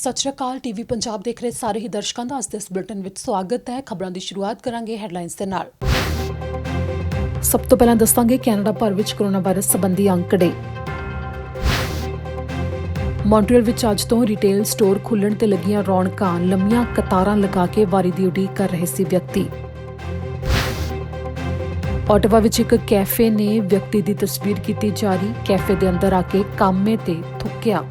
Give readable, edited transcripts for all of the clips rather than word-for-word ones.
ਸਤਿ ਸ਼੍ਰੀ ਅਕਾਲ ਟੀਵੀ ਪੰਜਾਬ ਦੇਖ ਰਹੇ ਸਾਰੇ ਹੀ ਦਰਸ਼ਕਾਂ ਦਾ ਅੱਜ ਦੇ ਇਸ ਬੁਲੇਟਿਨ ਵਿੱਚ ਸਵਾਗਤ ਹੈ। ਖਬਰਾਂ ਦੀ ਸ਼ੁਰੂਆਤ ਕਰਾਂਗੇ ਹੈਡਲਾਈਨਸ ਦੇ ਨਾਲ। ਸਭ ਤੋਂ ਪਹਿਲਾਂ ਦੱਸਾਂਗੇ ਕੈਨੇਡਾ ਭਰ ਵਿੱਚ ਕੋਰੋਨਾ ਵਾਇਰਸ ਸੰਬੰਧੀ ਅੰਕੜੇ। ਮੌਂਟਰੀਅਲ ਵਿੱਚ ਅੱਜ ਤੋਂ ਰਿਟੇਲ ਸਟੋਰ ਖੁੱਲ੍ਹਣ ਤੇ ਲੱਗੀਆਂ ਰੌਣਕਾਂ, ਲੰਮੀਆਂ ਕਤਾਰਾਂ ਲਗਾ ਕੇ ਵਾਰੀ ਦੀ ਉਡੀਕ ਕਰ ਰਹੇ ਸੀ ਵਿਅਕਤੀ। ਓਟਾਵਾ ਵਿੱਚ ਇੱਕ ਕੈਫੇ ਨੇ ਵਿਅਕਤੀ ਦੀ ਤਸਵੀਰ ਕੀਤੀ ਜਾਰੀ, ਕੈਫੇ ਦੇ ਅੰਦਰ ਆ ਕੇ ਕਾਮੇ ਤੇ ਥੁੱਕਿਆ।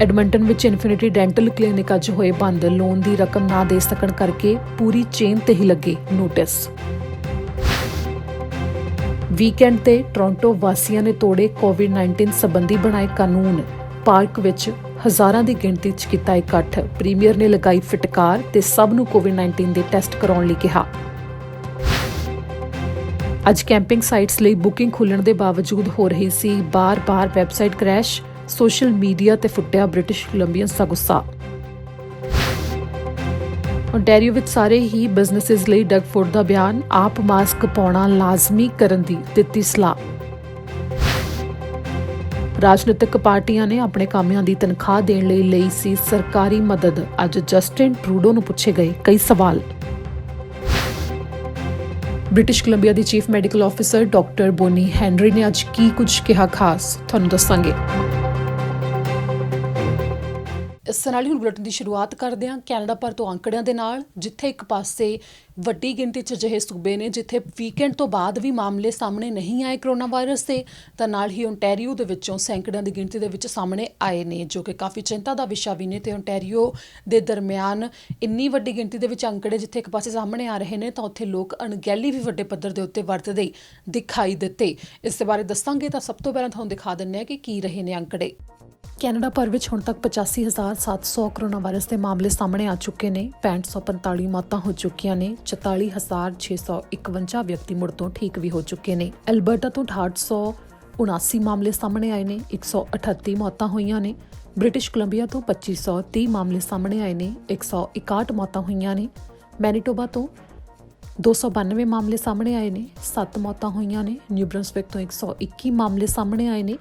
ਐਡਮੰਟਨ ਵਿੱਚ ਇਨਫਿਨਿਟੀ ਡੈਂਟਲ ਕਲੀਨਿਕ ਅੱਜ ਹੋਏ ਬੰਦ, ਲੋਨ ਦੀ ਰਕਮ ਨਾ ਦੇ ਸਕਣ ਕਰਕੇ ਪੂਰੀ ਚੇਨ ਤੇ ਹੀ ਲੱਗੇ ਨੋਟਿਸ। ਵੀਕਐਂਡ ਤੇ ਟੋਰਾਂਟੋ ਵਾਸੀਆਂ ਨੇ ਤੋੜੇ ਕੋਵਿਡ-19 ਸੰਬੰਧੀ ਬਣਾਏ ਕਾਨੂੰਨ, ਪਾਰਕ ਵਿੱਚ ਹਜ਼ਾਰਾਂ ਦੀ ਗਿਣਤੀ 'ਚ ਕੀਤਾ ਇਕੱਠ, ਪ੍ਰੀਮੀਅਰ ਨੇ ਲਗਾਈ ਫਿਟਕਾਰ ਤੇ ਸਭ ਨੂੰ ਕੋਵਿਡ-19 ਦੇ ਟੈਸਟ ਕਰਾਉਣ ਲਈ ਕਿਹਾ। ਅੱਜ ਕੈਂਪਿੰਗ ਸਾਈਟਸ ਲਈ ਬੁਕਿੰਗ ਖੁੱਲ੍ਹਣ ਦੇ ਬਾਵਜੂਦ ਹੋ ਰਹੀ ਸੀ ਬਾਰ-ਬਾਰ ਵੈਬਸਾਈਟ ਕ੍ਰੈਸ਼, ਸੋਸ਼ਲ ਮੀਡੀਆ ਤੇ ਫੁੱਟਿਆ ਬ੍ਰਿਟਿਸ਼ ਕੋਲੰਬੀਅਨਸ ਦਾ ਗੁੱਸਾ। ਓਨਟਾਰੀਓ ਵਿੱਚ ਸਾਰੇ ਹੀ ਬਿਜ਼ਨੈਸਿਸ ਲਈ ਡਗ ਫੋਰਡ ਦਾ ਬਿਆਨ, ਆਪ ਮਾਸਕ ਪਾਉਣਾ ਲਾਜ਼ਮੀ ਕਰਨ ਦੀ ਦਿੱਤੀ ਸਲਾਹ। ਰਾਜਨੀਤਿਕ ਪਾਰਟੀਆਂ ਨੇ ਆਪਣੇ ਕਾਮਿਆਂ ਦੀ ਤਨਖਾਹ ਦੇਣ ਲਈ ਲਈ ਸੀ ਸਰਕਾਰੀ ਮਦਦ, ਅੱਜ ਜਸਟਿਨ ਟਰੂਡੋ ਨੂੰ ਪੁੱਛੇ ਗਏ ਕਈ ਸਵਾਲ। ਬ੍ਰਿਟਿਸ਼ ਕੋਲੰਬੀਆ ਦੀ chief medical officer doctor Bonnie Henry ਨੇ ਅੱਜ ਕੀ ਕੁਝ ਕਿਹਾ ਖਾਸ, ਤੁਹਾਨੂੰ ਦੱਸਾਂਗੇ। ਇਸ ਨਾਲ ਹੀ ਹੁਣ ਬੁਲੇਟਿਨ ਦੀ ਸ਼ੁਰੂਆਤ ਕਰਦੇ ਹਾਂ ਕੈਨੇਡਾ ਭਰ ਤੋਂ ਅੰਕੜਿਆਂ ਦੇ ਨਾਲ, ਜਿੱਥੇ ਇੱਕ ਪਾਸੇ ਵੱਡੀ ਗਿਣਤੀ 'ਚ ਅਜਿਹੇ ਸੂਬੇ ਨੇ ਜਿੱਥੇ ਵੀਕਐਂਡ ਤੋਂ ਬਾਅਦ ਵੀ ਮਾਮਲੇ ਸਾਹਮਣੇ ਨਹੀਂ ਆਏ ਕਰੋਨਾ ਵਾਇਰਸ ਦੇ, ਤਾਂ ਨਾਲ ਹੀ ਓਨਟਾਰੀਓ ਦੇ ਵਿੱਚੋਂ ਸੈਂਕੜਿਆਂ ਦੀ ਗਿਣਤੀ ਦੇ ਵਿੱਚ ਸਾਹਮਣੇ ਆਏ ਨੇ, ਜੋ ਕਿ ਕਾਫੀ ਚਿੰਤਾ ਦਾ ਵਿਸ਼ਾ ਵੀ ਨੇ। ਤੇ ਓਨਟਾਰੀਓ ਦੇ ਦਰਮਿਆਨ ਇੰਨੀ ਵੱਡੀ ਗਿਣਤੀ ਦੇ ਵਿੱਚ ਅੰਕੜੇ ਜਿੱਥੇ ਇੱਕ ਪਾਸੇ ਸਾਹਮਣੇ ਆ ਰਹੇ ਨੇ, ਤਾਂ ਉੱਥੇ ਲੋਕ ਅਣਗਹਿਲੀ ਵੀ ਵੱਡੇ ਪੱਧਰ ਦੇ ਉੱਤੇ ਵਰਤਦੇ ਦਿਖਾਈ ਦਿੱਤੇ। ਇਸ ਦੇ ਬਾਰੇ ਦੱਸਾਂਗੇ ਤਾਂ ਸਭ ਤੋਂ ਪਹਿਲਾਂ ਤੁਹਾਨੂੰ ਦਿਖਾ ਦਿੰਦੇ ਹਾਂ ਕਿ ਕੀ ਰਹੇ ਨੇ ਅੰਕੜੇ। ਕੈਨੇਡਾ ਭਰ ਵਿੱਚ ਹੁਣ ਤੱਕ 85,700 ਕੋਰੋਨਾ ਵਾਇਰਸ ਦੇ ਮਾਮਲੇ ਸਾਹਮਣੇ ਆ ਚੁੱਕੇ ਨੇ, 6545 ਮੌਤਾਂ ਹੋ ਚੁੱਕੀਆਂ ਨੇ, 44,651 ਵਿਅਕਤੀ ਮੁੜ ਤੋਂ ਠੀਕ ਵੀ ਹੋ ਚੁੱਕੇ ਨੇ। ਐਲਬਰਟਾ ਤੋਂ 6879 ਮਾਮਲੇ ਸਾਹਮਣੇ ਆਏ ਨੇ, 138 ਮੌਤਾਂ ਹੋਈਆਂ ਨੇ। ਬ੍ਰਿਟਿਸ਼ ਕੋਲੰਬੀਆ ਤੋਂ 2530 ਮਾਮਲੇ ਸਾਹਮਣੇ ਆਏ ਨੇ, 161 ਮੌਤਾਂ ਹੋਈਆਂ ਨੇ। ਮੈਨੀਟੋਬਾ ਤੋਂ 292 ਮਾਮਲੇ ਸਾਹਮਣੇ ਆਏ ਨੇ, 7 ਮੌਤਾਂ ਹੋਈਆਂ ਨੇ। ਨਿਊ ਬ੍ਰੰਸਵਿਕ ਤੋਂ 121 ਮਾਮਲੇ ਸਾਹਮਣੇ ਆਏ ਨੇ।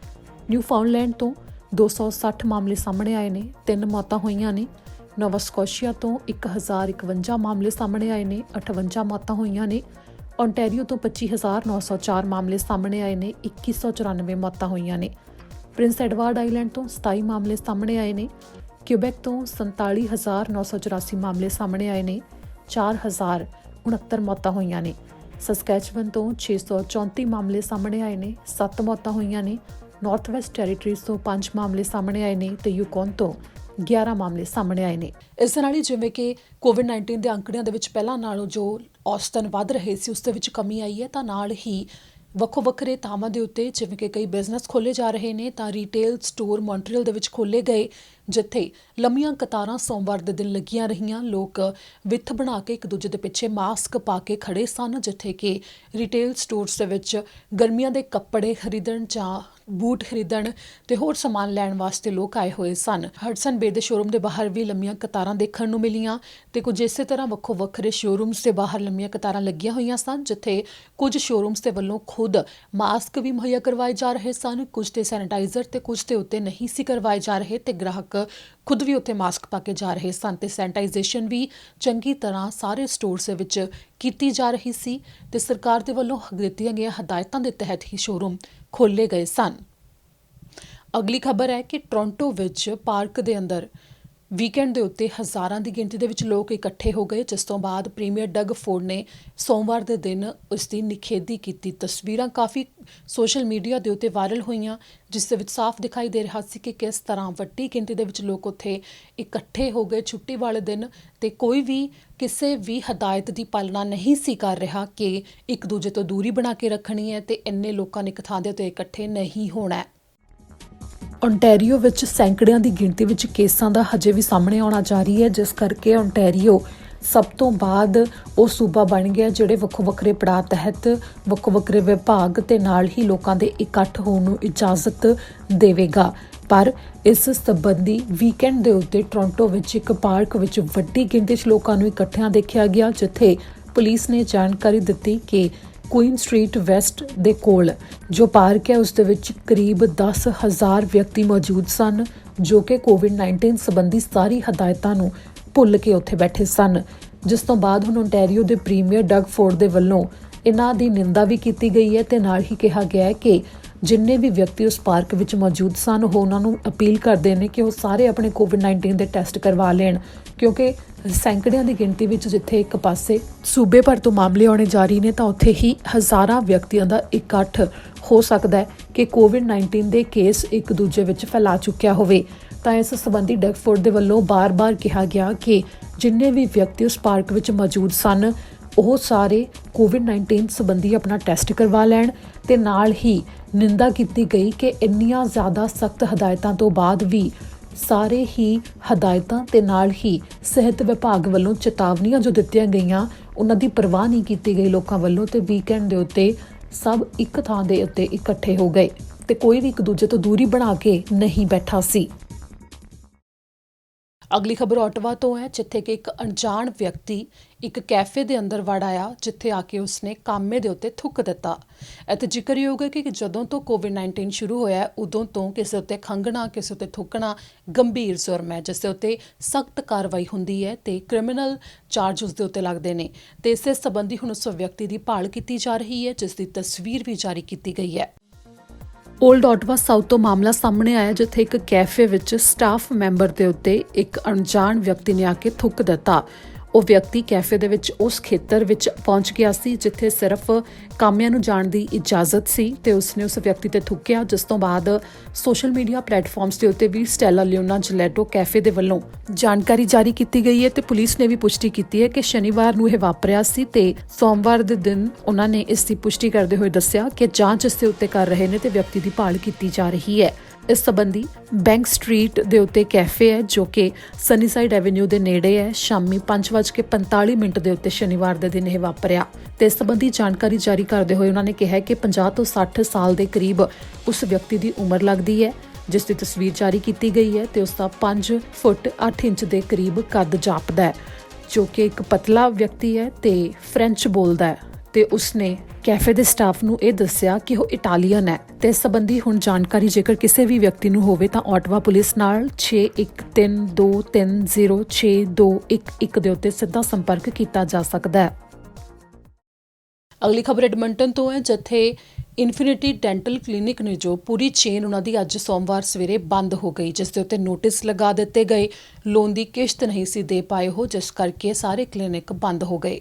ਨਿਊਫਾਊਂਡਲੈਂਡ ਤੋਂ 260 ਮਾਮਲੇ ਸਾਹਮਣੇ ਆਏ ਨੇ, 3 ਮੌਤਾਂ ਹੋਈਆਂ ਨੇ। ਨੋਵਾ ਸਕੋਸ਼ੀਆ ਤੋਂ 1051 ਮਾਮਲੇ ਸਾਹਮਣੇ ਆਏ ਨੇ, 58 ਮੌਤਾਂ ਹੋਈਆਂ ਨੇ। ਓਨਟਾਰੀਓ ਤੋਂ 25,904 ਮਾਮਲੇ ਸਾਹਮਣੇ ਆਏ ਨੇ, 2194 ਮੌਤਾਂ ਹੋਈਆਂ ਨੇ। ਪ੍ਰਿੰਸ ਐਡਵਰਡ ਆਈਲੈਂਡ ਤੋਂ 27 ਮਾਮਲੇ ਸਾਹਮਣੇ ਆਏ ਨੇ। ਕਿਊਬੈਕ ਤੋਂ 47,984 ਮਾਮਲੇ ਸਾਹਮਣੇ ਆਏ ਨੇ, 4,069 ਮੌਤਾਂ ਹੋਈਆਂ ਨੇ। ਸਸਕੈਚਵਨ ਤੋਂ 634 ਮਾਮਲੇ ਸਾਹਮਣੇ ਆਏ ਨੇ, 7 ਮੌਤਾਂ ਹੋਈਆਂ ਨੇ। ਨਾਰਥ ਵੈਸਟ ਟੈਰੀਟਰੀਜ਼ ਤੋਂ 5 ਮਾਮਲੇ ਸਾਹਮਣੇ ਆਏ ਨੇ ਤੇ ਯੂਕੋਨ ਤੋਂ 11 ਮਾਮਲੇ ਸਾਹਮਣੇ ਆਏ ਨੇ। ਇਸ ਨਾਲ ਹੀ ਜਿਵੇਂ ਕਿ ਕੋਵਿਡ-19 ਦੇ ਅੰਕੜਿਆਂ ਦੇ ਵਿੱਚ ਪਹਿਲਾਂ ਨਾਲੋਂ ਜੋ ਔਸਤਨ ਵੱਧ ਰਹੇ ਸੀ ਉਸ ਦੇ ਵਿੱਚ ਕਮੀ ਆਈ ਹੈ, ਤਾਂ ਨਾਲ ਹੀ ਵੱਖੋ ਵੱਖਰੇ ਥਾਵਾਂ ਦੇ ਉੱਤੇ ਜਿਵੇਂ ਕਿ ਕਈ ਬਿਜ਼ਨਸ ਖੋਲ੍ਹੇ ਜਾ ਰਹੇ ਨੇ, ਤਾਂ ਰੀਟੇਲ ਸਟੋਰ ਮੌਂਟਰੀਅਲ ਦੇ ਵਿੱਚ ਖੋਲ੍ਹੇ ਗਏ, ਜਿੱਥੇ ਲੰਮੀਆਂ ਕਤਾਰਾਂ ਸੋਮਵਾਰ ਦੇ ਦਿਨ ਲੱਗੀਆਂ ਰਹੀਆਂ। ਲੋਕ ਵਿੱਥ ਬਣਾ ਕੇ ਇੱਕ ਦੂਜੇ ਦੇ ਪਿੱਛੇ ਮਾਸਕ ਪਾ ਕੇ ਖੜੇ ਸਨ, ਜਿੱਥੇ ਕਿ ਰੀਟੇਲ ਸਟੋਰਸ ਦੇ ਵਿੱਚ ਗਰਮੀਆਂ ਦੇ ਕੱਪੜੇ ਖਰੀਦਣ ਜਾਂ ਬੂਟ ਖਰੀਦਣ ਤੇ ਹੋਰ ਸਮਾਨ ਲੈਣ ਵਾਸਤੇ ਲੋਕ ਆਏ ਹੋਏ ਸਨ। ਹਡਸਨ ਬੇ ਦੇ ਸ਼ੋਰੂਮ ਦੇ ਬਾਹਰ ਵੀ ਲੰਮੀਆਂ ਕਤਾਰਾਂ ਦੇਖਣ ਨੂੰ ਮਿਲੀਆਂ ਤੇ ਕੁਝ ਇਸੇ ਤਰ੍ਹਾਂ ਵੱਖੋ ਵੱਖਰੇ ਸ਼ੋਰੂਮਸ ਦੇ ਬਾਹਰ ਲੰਮੀਆਂ ਕਤਾਰਾਂ ਲੱਗੀਆਂ ਹੋਈਆਂ ਸਨ, ਜਿੱਥੇ ਕੁਝ ਸ਼ੋਰੂਮਸ ਦੇ ਵੱਲੋਂ ਖੁਦ ਮਾਸਕ ਵੀ ਮੁਹੱਈਆ ਕਰਵਾਏ ਜਾ ਰਹੇ ਸਨ, ਕੁਝ ਤੇ ਸੈਨੀਟਾਈਜ਼ਰ ਤੇ ਕੁਝ ਦੇ ਉੱਤੇ ਨਹੀਂ ਸੀ ਕਰਵਾਏ ਜਾ ਰਹੇ, ਤੇ ਗ੍ਰਾਹਕ ਖੁਦ ਵੀ ਉੱਥੇ ਮਾਸਕ ਪਾ ਕੇ ਜਾ ਰਹੇ ਸਨ ਤੇ ਸੈਨੀਟਾਈਜ਼ੇਸ਼ਨ ਵੀ ਚੰਗੀ ਤਰ੍ਹਾਂ ਸਾਰੇ ਸਟੋਰਸ ਦੇ ਵਿੱਚ ਕੀਤੀ ਜਾ ਰਹੀ ਸੀ ਤੇ ਸਰਕਾਰ ਦੇ ਵੱਲੋਂ ਦਿੱਤੀਆਂ ਗਈਆਂ ਹਦਾਇਤਾਂ ਦੇ ਤਹਿਤ ਹੀ ਸ਼ੋਰੂਮ ਖੋਲ੍ਹੇ ਗਏ ਸਨ। ਅਗਲੀ ਖਬਰ ਹੈ ਕਿ ਟੋਰਾਂਟੋ ਵਿੱਚ ਪਾਰਕ ਦੇ ਅੰਦਰ ਵੀਕਐਂਡ ਦੇ ਉੱਤੇ ਹਜ਼ਾਰਾਂ ਦੀ ਗਿਣਤੀ ਦੇ ਵਿੱਚ ਲੋਕ ਇਕੱਠੇ ਹੋ ਗਏ, ਜਿਸ ਤੋਂ ਬਾਅਦ ਪ੍ਰੀਮੀਅਰ ਡਗ ਫੋਰਡ ਨੇ ਸੋਮਵਾਰ ਦੇ ਦਿਨ ਉਸ ਦੀ ਨਿਖੇਧੀ ਕੀਤੀ। ਤਸਵੀਰਾਂ ਕਾਫੀ ਸੋਸ਼ਲ ਮੀਡੀਆ ਦੇ ਉੱਤੇ ਵਾਇਰਲ ਹੋਈਆਂ, ਜਿਸ ਦੇ ਵਿੱਚ ਸਾਫ਼ ਦਿਖਾਈ ਦੇ ਰਿਹਾ ਸੀ ਕਿ ਕਿਸ ਤਰ੍ਹਾਂ ਵੱਡੀ ਗਿਣਤੀ ਦੇ ਵਿੱਚ ਲੋਕ ਉੱਥੇ ਇਕੱਠੇ ਹੋ ਗਏ ਛੁੱਟੀ ਵਾਲੇ ਦਿਨ, ਤੇ ਕੋਈ ਵੀ ਕਿਸੇ ਵੀ ਹਦਾਇਤ ਦੀ ਪਾਲਣਾ ਨਹੀਂ ਸੀ ਕਰ ਰਿਹਾ ਕਿ ਇੱਕ ਦੂਜੇ ਤੋਂ ਦੂਰੀ ਬਣਾ ਕੇ ਰੱਖਣੀ ਹੈ ਤੇ ਇੰਨੇ ਲੋਕਾਂ ਨੇ ਇੱਕ ਥਾਂ ਦੇ ਉੱਤੇ ਇਕੱਠੇ ਨਹੀਂ ਹੋਣਾ ਹੈ। ਓਨਟਾਰੀਓ ਵਿੱਚ ਸੈਂਕੜਿਆਂ ਦੀ ਗਿਣਤੀ ਵਿੱਚ ਕੇਸਾਂ ਦਾ ਹਜੇ ਵੀ ਸਾਹਮਣੇ ਆਉਣਾ ਜਾਰੀ ਹੈ, ਜਿਸ ਕਰਕੇ ਓਨਟਾਰੀਓ ਸਭ ਤੋਂ ਬਾਅਦ ਉਹ ਸੂਬਾ ਬਣ ਗਿਆ ਜਿਹੜੇ ਵੱਖੋ ਵੱਖਰੇ ਪੜਾਅ ਤਹਿਤ ਵੱਖੋ ਵੱਖਰੇ ਵਿਭਾਗ ਤੇ ਨਾਲ ਹੀ ਲੋਕਾਂ ਦੇ ਇਕੱਠ ਹੋਣ ਨੂੰ ਇਜਾਜ਼ਤ ਦੇਵੇਗਾ। ਪਰ ਇਸ ਸੰਬੰਧੀ ਵੀਕਐਂਡ ਦੇ ਉੱਤੇ ਟੋਰਾਂਟੋ ਵਿੱਚ ਇੱਕ ਪਾਰਕ ਵਿੱਚ ਵੱਡੀ ਗਿਣਤੀ 'ਚ ਲੋਕਾਂ ਨੂੰ ਇਕੱਠਿਆਂ ਦੇਖਿਆ ਗਿਆ, ਜਿੱਥੇ ਪੁਲਿਸ ਨੇ ਜਾਣਕਾਰੀ ਦਿੱਤੀ ਕਿ ਕੁਈਨ ਸਟਰੀਟ ਵੈਸਟ ਦੇ ਕੋਲ ਜੋ ਪਾਰਕ ਹੈ ਉਸ ਦੇ ਵਿੱਚ ਕਰੀਬ 10,000 ਵਿਅਕਤੀ ਮੌਜੂਦ ਸਨ। ਜੋ ਕਿ ਕੋਵਿਡ-19 ਸੰਬੰਧੀ ਸਾਰੀ ਹਦਾਇਤਾਂ ਨੂੰ ਭੁੱਲ ਕੇ ਉੱਥੇ ਬੈਠੇ ਸਨ, ਜਿਸ ਤੋਂ ਬਾਅਦ ਹੁਣ ਓਨਟਾਰੀਓ ਦੇ ਪ੍ਰੀਮੀਅਰ ਡਗ ਫੋਰਡ ਦੇ ਵੱਲੋਂ ਇਹਨਾਂ ਦੀ ਨਿੰਦਾ ਵੀ ਕੀਤੀ ਗਈ ਹੈ ਤੇ ਨਾਲ ਹੀ ਕਿਹਾ ਗਿਆ ਹੈ ਕਿ ਜਿੰਨੇ ਵੀ ਵਿਅਕਤੀ ਉਸ ਪਾਰਕ ਵਿੱਚ ਮੌਜੂਦ ਸਨ ਉਹ ਉਹਨਾਂ ਨੂੰ ਅਪੀਲ ਕਰਦੇ ਨੇ ਕਿ ਉਹ ਸਾਰੇ ਆਪਣੇ ਕੋਵਿਡ-19 ਦੇ ਟੈਸਟ ਕਰਵਾ ਲੈਣ, ਕਿਉਂਕਿ ਸੈਂਕੜਿਆਂ ਦੀ ਗਿਣਤੀ ਵਿੱਚ ਜਿੱਥੇ ਇੱਕ ਪਾਸੇ ਸੂਬੇ ਭਰ ਤੋਂ ਮਾਮਲੇ ਆਉਣੇ ਜਾਰੀ ਨੇ ਤਾਂ ਉੱਥੇ ਹੀ ਹਜ਼ਾਰਾਂ ਵਿਅਕਤੀਆਂ ਦਾ ਇਕੱਠ ਹੋ ਸਕਦਾ ਹੈ ਕਿ ਕੋਵਿਡ-19 ਦੇ ਕੇਸ ਇੱਕ ਦੂਜੇ ਵਿੱਚ ਫੈਲਾ ਚੁੱਕਿਆ ਹੋਵੇ। ਤਾਂ ਇਸ ਸੰਬੰਧੀ ਡਗਫੋਰਡ ਦੇ ਵੱਲੋਂ ਬਾਰ-ਬਾਰ ਕਿਹਾ ਗਿਆ ਕਿ ਜਿੰਨੇ ਵੀ ਵਿਅਕਤੀ ਉਸ ਪਾਰਕ ਵਿੱਚ ਮੌਜੂਦ ਸਨ ਉਹ ਸਾਰੇ ਕੋਵਿਡ-19 ਸੰਬੰਧੀ ਆਪਣਾ ਟੈਸਟ ਕਰਵਾ ਲੈਣ ਤੇ ਨਾਲ ਹੀ ਨਿੰਦਾ ਕੀਤੀ ਗਈ ਕਿ ਇੰਨੀਆਂ ਜ਼ਿਆਦਾ ਸਖਤ ਹਦਾਇਤਾਂ ਤੋਂ ਬਾਅਦ ਵੀ ਸਾਰੇ ਹੀ ਹਦਾਇਤਾਂ ਤੇ ਨਾਲ ਹੀ ਸਿਹਤ ਵਿਭਾਗ ਵੱਲੋਂ ਚੇਤਾਵਨੀਆਂ ਜੋ ਦਿੱਤੀਆਂ ਗਈਆਂ ਉਹਨਾਂ ਦੀ ਪਰਵਾਹ ਨਹੀਂ ਕੀਤੀ ਗਈ ਲੋਕਾਂ ਵੱਲੋਂ ਤੇ ਵੀਕਐਂਡ ਦੇ ਉੱਤੇ ਸਭ ਇੱਕ ਥਾਂ ਦੇ ਉੱਤੇ ਇਕੱਠੇ ਹੋ ਗਏ ਤੇ ਕੋਈ ਵੀ ਇੱਕ ਦੂਜੇ ਤੋਂ ਦੂਰੀ ਬਣਾ ਕੇ ਨਹੀਂ ਬੈਠਾ ਸੀ। ਅਗਲੀ ਖਬਰ ਓਟਵਾ ਤੋਂ ਹੈ, ਜਿੱਥੇ ਕਿ ਇੱਕ ਅਣਜਾਣ ਵਿਅਕਤੀ ਇੱਕ ਕੈਫੇ ਦੇ ਅੰਦਰ ਵੜ ਆਇਆ, ਜਿੱਥੇ ਆ ਕੇ ਉਸਨੇ ਕਾਮੇ ਦੇ ਉੱਤੇ ਥੁੱਕ ਦਿੱਤਾ। ਇੱਥੇ ਜ਼ਿਕਰਯੋਗ ਹੈ ਕਿ ਜਦੋਂ ਤੋਂ ਕੋਵਿਡ-19 ਸ਼ੁਰੂ ਹੋਇਆ ਉਦੋਂ ਤੋਂ ਕਿਸੇ ਉੱਤੇ ਖੰਘਣਾ, ਕਿਸੇ ਉੱਤੇ ਥੁੱਕਣਾ ਗੰਭੀਰ ਜੁਰਮ ਹੈ, ਜਿਸ ਦੇ ਉੱਤੇ ਸਖਤ ਕਾਰਵਾਈ ਹੁੰਦੀ ਹੈ ਤੇ ਕ੍ਰਿਮੀਨਲ ਚਾਰਜ ਉਸ ਦੇ ਉੱਤੇ ਲੱਗਦੇ ਨੇ। ਤੇ ਇਸੇ ਸੰਬੰਧੀ ਹੁਣ ਉਸ ਵਿਅਕਤੀ ਦੀ ਭਾਲ ਕੀਤੀ ਜਾ ਰਹੀ ਹੈ, ਜਿਸ ਦੀ ਤਸਵੀਰ ਵੀ ਜਾਰੀ ਕੀਤੀ ਗਈ ਹੈ। ਓਲਡ ਓਟਵਾ ਸਾਊਥ ਤੋਂ ਮਾਮਲਾ ਸਾਹਮਣੇ ਆਇਆ, ਜਿੱਥੇ ਇੱਕ ਕੈਫੇ ਵਿੱਚ ਸਟਾਫ ਮੈਂਬਰ ਦੇ ਉੱਤੇ ਇੱਕ ਅਣਜਾਣ ਵਿਅਕਤੀ ਨੇ ਆ ਕੇ ਥੁੱਕ ਦਿੱਤਾ। ਉਹ ਵਿਅਕਤੀ ਕੈਫੇ ਦੇ ਵਿੱਚ ਉਸ ਖੇਤਰ ਵਿੱਚ ਪਹੁੰਚ ਗਿਆ ਸੀ ਜਿੱਥੇ ਸਿਰਫ ਕਾਮਿਆਂ ਨੂੰ ਜਾਣ ਦੀ ਇਜਾਜ਼ਤ ਸੀ ਤੇ ਉਸਨੇ ਉਸ ਵਿਅਕਤੀ ਤੇ ਥੁੱਕਿਆ, ਜਿਸ ਤੋਂ ਬਾਅਦ ਸੋਸ਼ਲ ਮੀਡੀਆ ਪਲੇਟਫਾਰਮਸ ਦੇ ਉੱਤੇ ਵੀ ਸਟੈਲਾ ਲਿਓਨਾ ਜਲੈਟੋ ਕੈਫੇ ਦੇ ਵੱਲੋਂ ਜਾਣਕਾਰੀ ਜਾਰੀ ਕੀਤੀ ਗਈ ਹੈ ਤੇ ਪੁਲਿਸ ਨੇ ਵੀ ਪੁਸ਼ਟੀ ਕੀਤੀ ਹੈ ਕਿ ਸ਼ਨੀਵਾਰ ਨੂੰ ਇਹ ਵਾਪਰਿਆ ਸੀ ਤੇ ਸੋਮਵਾਰ ਦੇ ਦਿਨ ਉਹਨਾਂ ਨੇ ਇਸ ਦੀ ਪੁਸ਼ਟੀ ਕਰਦੇ ਹੋਏ ਦੱਸਿਆ ਕਿ ਜਾਂਚ ਇਸ ਦੇ ਉੱਤੇ ਕਰ ਰਹੇ ਨੇ ਤੇ ਵਿਅਕਤੀ ਦੀ ਭਾਲ ਕੀਤੀ ਜਾ ਰਹੀ ਹੈ। ਇਸ ਸੰਬੰਧੀ ਬੈਂਕ ਸਟਰੀਟ ਦੇ ਉੱਤੇ ਕੈਫੇ ਹੈ ਜੋ ਕਿ ਸਨੀਸਾਈਡ ਐਵੇਨਿਊ ਦੇ ਨੇੜੇ ਹੈ। ਸ਼ਾਮੀ 5:45 ਦੇ ਉੱਤੇ ਸ਼ਨੀਵਾਰ ਦੇ ਦਿਨ ਇਹ ਵਾਪਰਿਆ ਤੇ ਇਸ ਸੰਬੰਧੀ ਜਾਣਕਾਰੀ ਜਾਰੀ ਕਰਦੇ ਹੋਏ ਉਹਨਾਂ ਨੇ ਕਿਹਾ ਕਿ 50 ਤੋਂ 60 ਸਾਲ ਦੇ ਕਰੀਬ ਉਸ ਵਿਅਕਤੀ ਦੀ ਉਮਰ ਲੱਗਦੀ ਹੈ, ਜਿਸ ਦੀ ਤਸਵੀਰ ਜਾਰੀ ਕੀਤੀ ਗਈ ਹੈ ਤੇ ਉਸ ਦਾ 5 ਫੁੱਟ 8 ਇੰਚ ਦੇ ਕਰੀਬ ਕੱਦ ਜਾਪਦਾ ਹੈ, ਜੋ ਕਿ ਇੱਕ ਪਤਲਾ ਵਿਅਕਤੀ ਹੈ ਤੇ ਫ੍ਰੈਂਚ ਬੋਲਦਾ ਹੈ ਤੇ ਉਸਨੇ ਕੈਫੇ ਦੇ ਸਟਾਫ ਨੂੰ ਇਹ ਦੱਸਿਆ ਕਿ ਉਹ ਇਟਾਲੀਅਨ ਹੈ। ਤੇ ਇਸ ਸੰਬੰਧੀ ਹੁਣ ਜਾਣਕਾਰੀ ਜੇਕਰ ਕਿਸੇ ਵੀ ਵਿਅਕਤੀ ਨੂੰ ਹੋਵੇ ਤਾਂ ਓਟਵਾ ਪੁਲਿਸ ਨਾਲ 6132306211 ਦੇ ਉੱਤੇ ਸਿੱਧਾ ਸੰਪਰਕ ਕੀਤਾ ਜਾ ਸਕਦਾ ਹੈ। ਅਗਲੀ ਖਬਰ ਐਡਮੰਟਨ ਤੋਂ ਹੈ, ਜਿੱਥੇ ਇਨਫਿਨਿਟੀ ਡੈਂਟਲ ਕਲੀਨਿਕ ਨੇ ਜੋ ਪੂਰੀ ਚੇਨ ਉਹਨਾਂ ਦੀ ਅੱਜ ਸੋਮਵਾਰ ਸਵੇਰੇ ਬੰਦ ਹੋ ਗਈ, ਜਿਸ ਦੇ ਉੱਤੇ ਨੋਟਿਸ ਲਗਾ ਦਿੱਤੇ ਗਏ। ਲੋਨ ਦੀ ਕਿਸ਼ਤ ਨਹੀਂ ਸੀ ਦੇ ਪਾਏ ਹੋ, ਜਿਸ ਕਰਕੇ ਸਾਰੇ ਕਲੀਨਿਕ ਬੰਦ ਹੋ ਗਏ।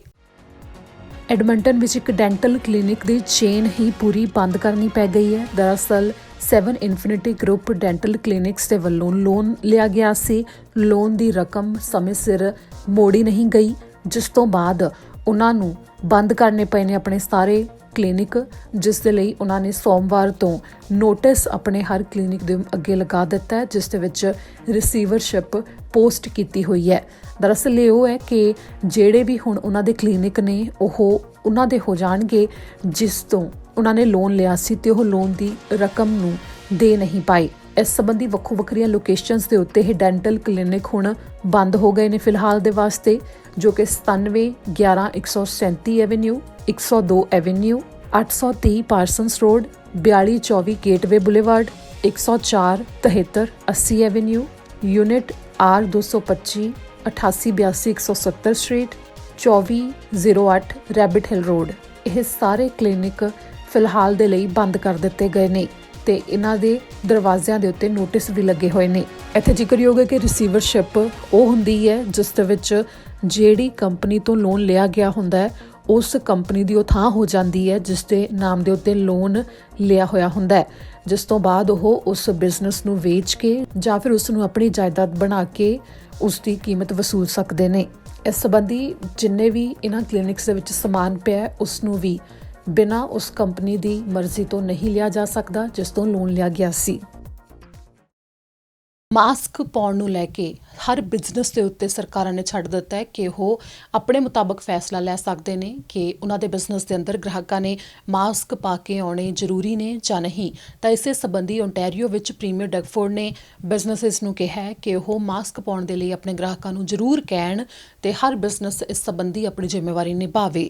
ਐਡਮੰਟਨ ਵਿੱਚ ਇੱਕ ਡੈਂਟਲ ਕਲੀਨਿਕ ਦੀ ਚੇਨ ਹੀ ਪੂਰੀ ਬੰਦ ਕਰਨੀ ਪੈ ਗਈ ਹੈ। ਦਰਅਸਲ 7 ਇਨਫਿਨਿਟੀ ਗਰੁੱਪ ਡੈਂਟਲ ਕਲੀਨਿਕਸ ਦੇ ਵੱਲੋਂ ਲੋਨ ਲਿਆ ਗਿਆ ਸੀ। ਲੋਨ ਦੀ ਰਕਮ ਸਮੇਂ ਸਿਰ ਮੋੜੀ ਨਹੀਂ ਗਈ, ਜਿਸ ਤੋਂ ਬਾਅਦ ਉਹਨਾਂ ਨੂੰ ਬੰਦ ਕਰਨੇ ਪਏ ਨੇ ਆਪਣੇ ਸਾਰੇ ਕਲੀਨਿਕ, ਜਿਸ ਦੇ ਲਈ ਉਹਨਾਂ ਨੇ ਸੋਮਵਾਰ ਤੋਂ ਨੋਟਿਸ ਆਪਣੇ ਹਰ ਕਲੀਨਿਕ ਦੇ ਅੱਗੇ ਲਗਾ ਦਿੱਤਾ ਹੈ, ਜਿਸ ਦੇ ਵਿੱਚ ਰਿਸੀਵਰਸ਼ਿਪ ਪੋਸਟ ਕੀਤੀ ਹੋਈ ਹੈ। ਦਰਅਸਲ ਇਹ ਉਹ ਹੈ ਕਿ ਜਿਹੜੇ ਵੀ ਹੁਣ ਉਹਨਾਂ ਦੇ ਕਲੀਨਿਕ ਨੇ ਉਹ ਉਹਨਾਂ ਦੇ ਹੋ ਜਾਣਗੇ ਜਿਸ ਤੋਂ ਉਹਨਾਂ ਨੇ ਲੋਨ ਲਿਆ ਸੀ ਤੇ ਉਹ ਲੋਨ ਦੀ ਰਕਮ ਨੂੰ ਦੇ ਨਹੀਂ ਪਾਏ। ਇਸ ਸੰਬੰਧੀ ਵੱਖੋ ਵੱਖਰੀਆਂ ਲੋਕੇਸ਼ਨਸ ਦੇ ਉੱਤੇ ਇਹ ਡੈਂਟਲ ਕਲੀਨਿਕ ਹੁਣ ਬੰਦ ਹੋ ਗਏ ਨੇ ਫਿਲਹਾਲ ਦੇ ਵਾਸਤੇ, ਜੋ ਕਿ 97 11 137 avenue, 102 avenue, 830 Parsons road, 42 24 gateway boulevard, 104 73 80 avenue, unit R 225 88 82 170 street, 2408 Rabbit Hill road. ਇਹ ਸਾਰੇ ਕਲੀਨਿਕ ਫਿਲਹਾਲ ਦੇ ਲਈ ਬੰਦ ਕਰ ਦਿੱਤੇ ਗਏ ਨੇ ਤੇ ਇਹਨਾਂ ਦੇ ਦਰਵਾਜ਼ਿਆਂ ਦੇ ਉੱਤੇ ਨੋਟਿਸ ਵੀ ਲੱਗੇ ਹੋਏ ਨੇ। ਇੱਥੇ ਜ਼ਿਕਰਯੋਗ ਹੈ ਕਿ ਰਿਸੀਵਰਸ਼ਿਪ ਉਹ ਹੁੰਦੀ ਹੈ ਜਿਸ ਦੇ ਵਿੱਚ ਜਿਹੜੀ ਕੰਪਨੀ ਤੋਂ ਲੋਨ ਲਿਆ ਗਿਆ ਹੁੰਦਾ ਹੈ ਉਸ ਕੰਪਨੀ ਦੀ ਉਹ ਥਾਂ ਹੋ ਜਾਂਦੀ ਹੈ ਜਿਸ ਦੇ ਨਾਮ ਦੇ ਉੱਤੇ ਲੋਨ ਲਿਆ ਹੋਇਆ ਹੁੰਦਾ ਹੈ, ਜਿਸ ਤੋਂ ਬਾਅਦ ਉਹ ਉਸ ਬਿਜ਼ਨਸ ਨੂੰ ਵੇਚ ਕੇ ਜਾਂ ਫਿਰ ਉਸ ਨੂੰ ਆਪਣੀ ਜਾਇਦਾਦ ਬਣਾ ਕੇ ਉਸ ਦੀ ਕੀਮਤ ਵਸੂਲ ਸਕਦੇ ਨੇ। ਇਸ ਸੰਬੰਧੀ ਜਿੰਨੇ ਵੀ ਇਹਨਾਂ ਕਲੀਨਿਕਸ ਦੇ ਵਿੱਚ ਸਮਾਨ ਪਿਆ ਉਸ ਨੂੰ ਵੀ ਬਿਨਾਂ ਉਸ ਕੰਪਨੀ ਦੀ ਮਰਜ਼ੀ ਤੋਂ ਨਹੀਂ ਲਿਆ ਜਾ ਸਕਦਾ ਜਿਸ ਤੋਂ ਲੋਨ ਲਿਆ ਗਿਆ ਸੀ। ਮਾਸਕ ਪਾਉਣ ਨੂੰ ਲੈ ਕੇ ਹਰ ਬਿਜ਼ਨਸ ਦੇ ਉੱਤੇ ਸਰਕਾਰਾਂ ਨੇ ਛੱਡ ਦਿੱਤਾ ਹੈ ਕਿ ਉਹ ਆਪਣੇ ਮੁਤਾਬਕ ਫੈਸਲਾ ਲੈ ਸਕਦੇ ਨੇ ਕਿ ਉਹਨਾਂ ਦੇ ਬਿਜ਼ਨਸ ਦੇ ਅੰਦਰ ਗ੍ਰਾਹਕਾਂ ਨੇ ਮਾਸਕ ਪਾ ਕੇ ਆਉਣੇ ਜ਼ਰੂਰੀ ਨੇ ਜਾਂ ਨਹੀਂ। ਤਾਂ ਇਸੇ ਸੰਬੰਧੀ ਓਨਟਾਰੀਓ ਵਿੱਚ ਪ੍ਰੀਮੀਅਰ ਡਗ ਫੋਰਡ ਨੇ ਬਿਜ਼ਨਸਿਸ ਨੂੰ ਕਿਹਾ ਹੈ ਕਿ ਉਹ ਮਾਸਕ ਪਾਉਣ ਦੇ ਲਈ ਆਪਣੇ ਗ੍ਰਾਹਕਾਂ ਨੂੰ ਜ਼ਰੂਰ ਕਹਿਣ ਤੇ ਹਰ ਬਿਜ਼ਨਸ ਇਸ ਸੰਬੰਧੀ ਆਪਣੀ ਜ਼ਿੰਮੇਵਾਰੀ ਨਿਭਾਵੇ।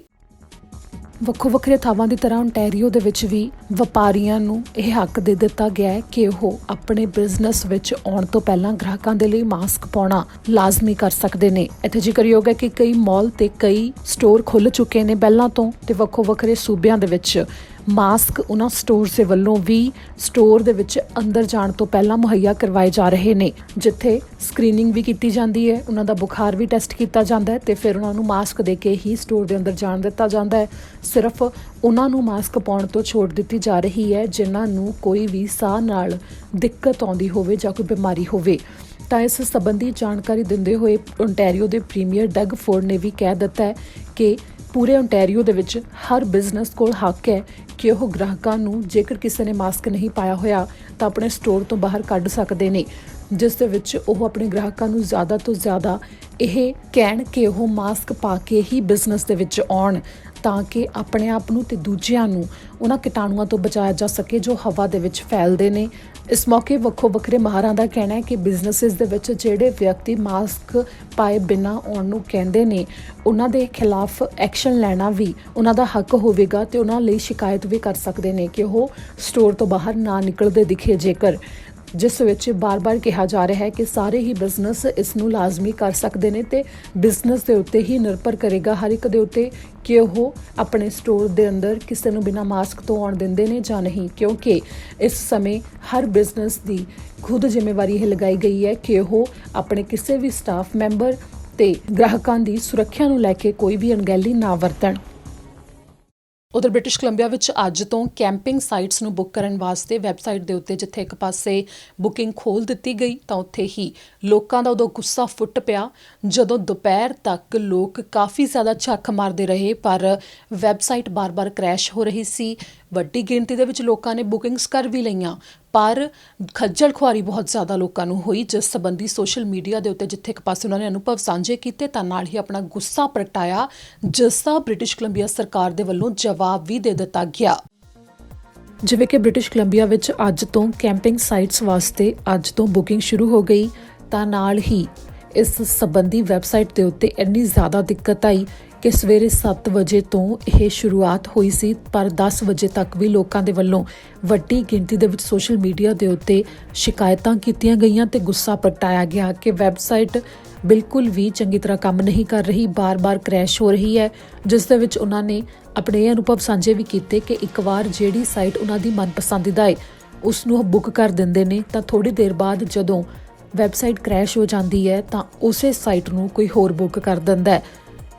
ਵੱਖੋ ਵੱਖਰੇ ਥਾਵਾਂ ਦੀ ਤਰ੍ਹਾਂ ਓਨਟਾਰੀਓ ਦੇ ਵਿੱਚ ਵੀ ਵਪਾਰੀਆਂ ਨੂੰ ਇਹ ਹੱਕ ਦੇ ਦਿੱਤਾ ਗਿਆ ਹੈ ਕਿ ਉਹ ਆਪਣੇ ਬਿਜ਼ਨਸ ਵਿੱਚ ਆਉਣ ਤੋਂ ਪਹਿਲਾਂ ਗ੍ਰਾਹਕਾਂ ਦੇ ਲਈ ਮਾਸਕ ਪਾਉਣਾ ਲਾਜ਼ਮੀ ਕਰ ਸਕਦੇ ਨੇ। ਇੱਥੇ ਜ਼ਿਕਰਯੋਗ ਹੈ ਕਿ ਕਈ ਮਾਲ ਤੇ ਕਈ ਸਟੋਰ ਖੁੱਲ੍ਹ ਚੁੱਕੇ ਨੇ ਪਹਿਲਾਂ ਤੋਂ, ਤੇ ਵੱਖੋ ਵੱਖਰੇ ਸੂਬਿਆਂ ਦੇ ਵਿੱਚ ਮਾਸਕ ਉਹਨਾਂ ਸਟੋਰਸ ਦੇ ਵੱਲੋਂ ਵੀ ਸਟੋਰ ਦੇ ਵਿੱਚ ਅੰਦਰ ਜਾਣ ਤੋਂ ਪਹਿਲਾਂ ਮੁਹੱਈਆ ਕਰਵਾਏ ਜਾ ਰਹੇ ਨੇ, ਜਿੱਥੇ ਸਕਰੀਨਿੰਗ ਵੀ ਕੀਤੀ ਜਾਂਦੀ ਹੈ, ਉਹਨਾਂ ਦਾ ਬੁਖਾਰ ਵੀ ਟੈਸਟ ਕੀਤਾ ਜਾਂਦਾ ਹੈ ਤੇ ਫਿਰ ਉਹਨਾਂ ਨੂੰ ਮਾਸਕ ਦੇ ਕੇ ਹੀ ਸਟੋਰ ਦੇ ਅੰਦਰ ਜਾਣ ਦਿੱਤਾ ਜਾਂਦਾ ਹੈ। ਸਿਰਫ ਉਹਨਾਂ ਨੂੰ ਮਾਸਕ ਪਾਉਣ ਤੋਂ ਛੋਟ ਦਿੱਤੀ ਜਾ ਰਹੀ ਹੈ ਜਿਨ੍ਹਾਂ ਨੂੰ ਕੋਈ ਵੀ ਸਾਹ ਨਾਲ ਦਿੱਕਤ ਆਉਂਦੀ ਹੋਵੇ ਜਾਂ ਕੋਈ ਬਿਮਾਰੀ ਹੋਵੇ। ਤਾਂ ਇਸ ਸੰਬੰਧੀ ਜਾਣਕਾਰੀ ਦਿੰਦੇ ਹੋਏ ਓਨਟਾਰੀਓ ਦੇ ਪ੍ਰੀਮੀਅਰ ਡਗ ਫੋਰਡ ਨੇ ਵੀ ਕਹਿ ਦਿੱਤਾ ਹੈ ਕਿ ਪੂਰੇ ਓਨਟਾਰੀਓ ਦੇ ਵਿੱਚ ਹਰ ਬਿਜ਼ਨਸ ਕੋਲ ਹੱਕ ਹੈ ਕਿ ਉਹ ਗ੍ਰਾਹਕਾਂ ਨੂੰ ਜੇਕਰ ਕਿਸੇ ਨੇ ਮਾਸਕ ਨਹੀਂ ਪਾਇਆ ਹੋਇਆ ਤਾਂ ਆਪਣੇ ਸਟੋਰ ਤੋਂ ਬਾਹਰ ਕੱਢ ਸਕਦੇ ਨੇ, ਜਿਸ ਦੇ ਵਿੱਚ ਉਹ ਆਪਣੇ ਗ੍ਰਾਹਕਾਂ ਨੂੰ ਜ਼ਿਆਦਾ ਤੋਂ ਜ਼ਿਆਦਾ ਇਹ ਕਹਿਣ ਕਿ ਉਹ ਮਾਸਕ ਪਾ ਕੇ ਹੀ ਬਿਜ਼ਨਸ ਦੇ ਵਿੱਚ ਆਉਣ ਤਾਂ ਕਿ ਆਪਣੇ ਆਪ ਨੂੰ ਤੇ ਦੂਜਿਆਂ ਨੂੰ ਉਹਨਾਂ ਕੀਟਾਣੂਆਂ ਤੋਂ ਬਚਾਇਆ ਜਾ ਸਕੇ ਜੋ ਹਵਾ ਦੇ ਵਿੱਚ ਫੈਲਦੇ ਨੇ। ਇਸ ਮੌਕੇ ਵੱਖੋ ਵੱਖਰੇ ਮਾਹਰਾਂ ਦਾ ਕਹਿਣਾ ਹੈ ਕਿ ਬਿਜ਼ਨਸਿਸ ਦੇ ਵਿੱਚ ਜਿਹੜੇ ਵਿਅਕਤੀ ਮਾਸਕ ਪਾਏ ਬਿਨਾਂ ਆਉਣ ਨੂੰ ਕਹਿੰਦੇ ਨੇ ਉਹਨਾਂ ਦੇ ਖਿਲਾਫ ਐਕਸ਼ਨ ਲੈਣਾ ਵੀ ਉਹਨਾਂ ਦਾ ਹੱਕ ਹੋਵੇਗਾ ਤੇ ਉਹਨਾਂ ਲਈ ਸ਼ਿਕਾਇਤ ਵੀ ਕਰ ਸਕਦੇ ਨੇ ਕਿ ਉਹ ਸਟੋਰ ਤੋਂ ਬਾਹਰ ਨਾ ਨਿਕਲਦੇ ਦਿਖੇ ਜੇਕਰ, ਜਿਸ ਵਿੱਚ ਬਾਰ-ਬਾਰ ਕਿਹਾ ਜਾ ਰਿਹਾ ਹੈ ਕਿ ਸਾਰੇ ਹੀ ਬਿਜ਼ਨਸ ਇਸ ਨੂੰ ਲਾਜ਼ਮੀ ਕਰ ਸਕਦੇ ਨੇ ਤੇ ਬਿਜ਼ਨਸ ਦੇ ਉੱਤੇ ਹੀ ਨਿਰਭਰ ਕਰੇਗਾ ਹਰ ਇੱਕ ਦੇ ਉੱਤੇ ਕਿ ਉਹ ਆਪਣੇ ਸਟੋਰ ਦੇ ਅੰਦਰ ਕਿਸੇ ਨੂੰ ਬਿਨਾਂ ਮਾਸਕ ਤੋਂ ਆਉਣ ਦਿੰਦੇ ਨੇ ਜਾਂ ਨਹੀਂ, ਕਿਉਂਕਿ ਇਸ ਸਮੇਂ ਹਰ ਬਿਜ਼ਨਸ ਦੀ ਖੁਦ ਜ਼ਿੰਮੇਵਾਰੀ ਇਹ ਲਗਾਈ ਗਈ ਹੈ ਕਿ ਉਹ ਆਪਣੇ ਕਿਸੇ ਵੀ ਸਟਾਫ ਮੈਂਬਰ ਤੇ ਗ੍ਰਾਹਕਾਂ ਦੀ ਸੁਰੱਖਿਆ ਨੂੰ ਲੈ ਕੇ ਕੋਈ ਵੀ ਅਣਗਹਿਲੀ ਨਾ ਵਰਤਣ। ਉਧਰ ਬ੍ਰਿਟਿਸ਼ ਕੋਲੰਬੀਆ ਵਿੱਚ ਅੱਜ ਤੋਂ ਕੈਂਪਿੰਗ ਸਾਈਟਸ ਨੂੰ ਬੁੱਕ ਕਰਨ ਵਾਸਤੇ ਵੈਬਸਾਈਟ ਦੇ ਉੱਤੇ ਜਿੱਥੇ ਇੱਕ ਪਾਸੇ ਬੁਕਿੰਗ ਖੋਲ੍ਹ ਦਿੱਤੀ ਗਈ ਤਾਂ ਉੱਥੇ ਹੀ ਲੋਕਾਂ ਦਾ ਉਦੋਂ ਗੁੱਸਾ ਫੁੱਟ ਪਿਆ ਜਦੋਂ ਦੁਪਹਿਰ ਤੱਕ ਲੋਕ ਕਾਫੀ ਜ਼ਿਆਦਾ ਝੱਖ ਮਾਰਦੇ ਰਹੇ ਪਰ ਵੈਬਸਾਈਟ ਬਾਰ-ਬਾਰ ਕ੍ਰੈਸ਼ ਹੋ ਰਹੀ ਸੀ। ਵੱਡੀ ਗਿਣਤੀ ਦੇ ਵਿੱਚ ਲੋਕਾਂ ਨੇ ਬੁਕਿੰਗਸ ਕਰ ਵੀ ਲਈਆਂ ਪਰ ਖੱਜਲ ਖੁਆਰੀ ਬਹੁਤ ਜ਼ਿਆਦਾ ਲੋਕਾਂ ਨੂੰ ਹੋਈ, ਜਿਸ ਸੰਬੰਧੀ ਸੋਸ਼ਲ ਮੀਡੀਆ ਦੇ ਉੱਤੇ ਜਿੱਥੇ ਇੱਕ ਪਾਸੇ ਉਹਨਾਂ ਨੇ ਅਨੁਭਵ ਸਾਂਝੇ ਕੀਤੇ ਤਾਂ ਨਾਲ ਹੀ ਆਪਣਾ ਗੁੱਸਾ ਪ੍ਰਗਟਾਇਆ, ਜਿਸ ਦਾ ਬ੍ਰਿਟਿਸ਼ ਕੋਲੰਬੀਆ ਸਰਕਾਰ ਦੇ ਵੱਲੋਂ ਜਵਾਬ ਵੀ ਦੇ ਦਿੱਤਾ ਗਿਆ। ਜਿਵੇਂ ਕਿ ਬ੍ਰਿਟਿਸ਼ ਕੋਲੰਬੀਆ ਵਿੱਚ ਅੱਜ ਤੋਂ ਕੈਂਪਿੰਗ ਸਾਈਟਸ ਵਾਸਤੇ ਅੱਜ ਤੋਂ ਬੁਕਿੰਗ ਸ਼ੁਰੂ ਹੋ ਗਈ ਤਾਂ ਨਾਲ ਹੀ ਇਸ ਸੰਬੰਧੀ ਵੈਬਸਾਈਟ ਦੇ ਉੱਤੇ ਇੰਨੀ ਜ਼ਿਆਦਾ ਦਿੱਕਤ ਆਈ ਕਿ ਸਵੇਰੇ 7 ਵਜੇ ਤੋਂ ਇਹ ਸ਼ੁਰੂਆਤ ਹੋਈ ਸੀ ਪਰ 10 ਵਜੇ ਤੱਕ ਵੀ ਲੋਕਾਂ ਦੇ ਵੱਲੋਂ ਵੱਡੀ ਗਿਣਤੀ ਦੇ ਵਿੱਚ ਸੋਸ਼ਲ ਮੀਡੀਆ ਦੇ ਉੱਤੇ ਸ਼ਿਕਾਇਤਾਂ ਕੀਤੀਆਂ ਗਈਆਂ ਤੇ ਗੁੱਸਾ ਪ੍ਰਗਟਾਇਆ ਗਿਆ ਕਿ ਵੈਬਸਾਈਟ ਬਿਲਕੁਲ ਵੀ ਚੰਗੀ ਤਰ੍ਹਾਂ ਕੰਮ ਨਹੀਂ ਕਰ ਰਹੀ, ਬਾਰ-ਬਾਰ ਕ੍ਰੈਸ਼ ਹੋ ਰਹੀ ਹੈ, ਜਿਸ ਦੇ ਵਿੱਚ ਉਹਨਾਂ ਨੇ ਆਪਣੇ ਅਨੁਭਵ ਸਾਂਝੇ ਵੀ ਕੀਤੇ ਕਿ ਇੱਕ ਵਾਰ ਜਿਹੜੀ ਸਾਈਟ ਉਹਨਾਂ ਦੀ ਮਨਪਸੰਦੀਦਾ ਹੈ ਉਸ ਨੂੰ ਬੁੱਕ ਕਰ ਦਿੰਦੇ ਨੇ ਤਾਂ ਥੋੜੀ ਦੇਰ ਬਾਅਦ ਜਦੋਂ ਵੈਬਸਾਈਟ ਕ੍ਰੈਸ਼ ਹੋ ਜਾਂਦੀ ਹੈ ਤਾਂ ਉਸੇ ਸਾਈਟ ਨੂੰ ਕੋਈ ਹੋਰ ਬੁੱਕ ਕਰ ਦਿੰਦਾ ਹੈ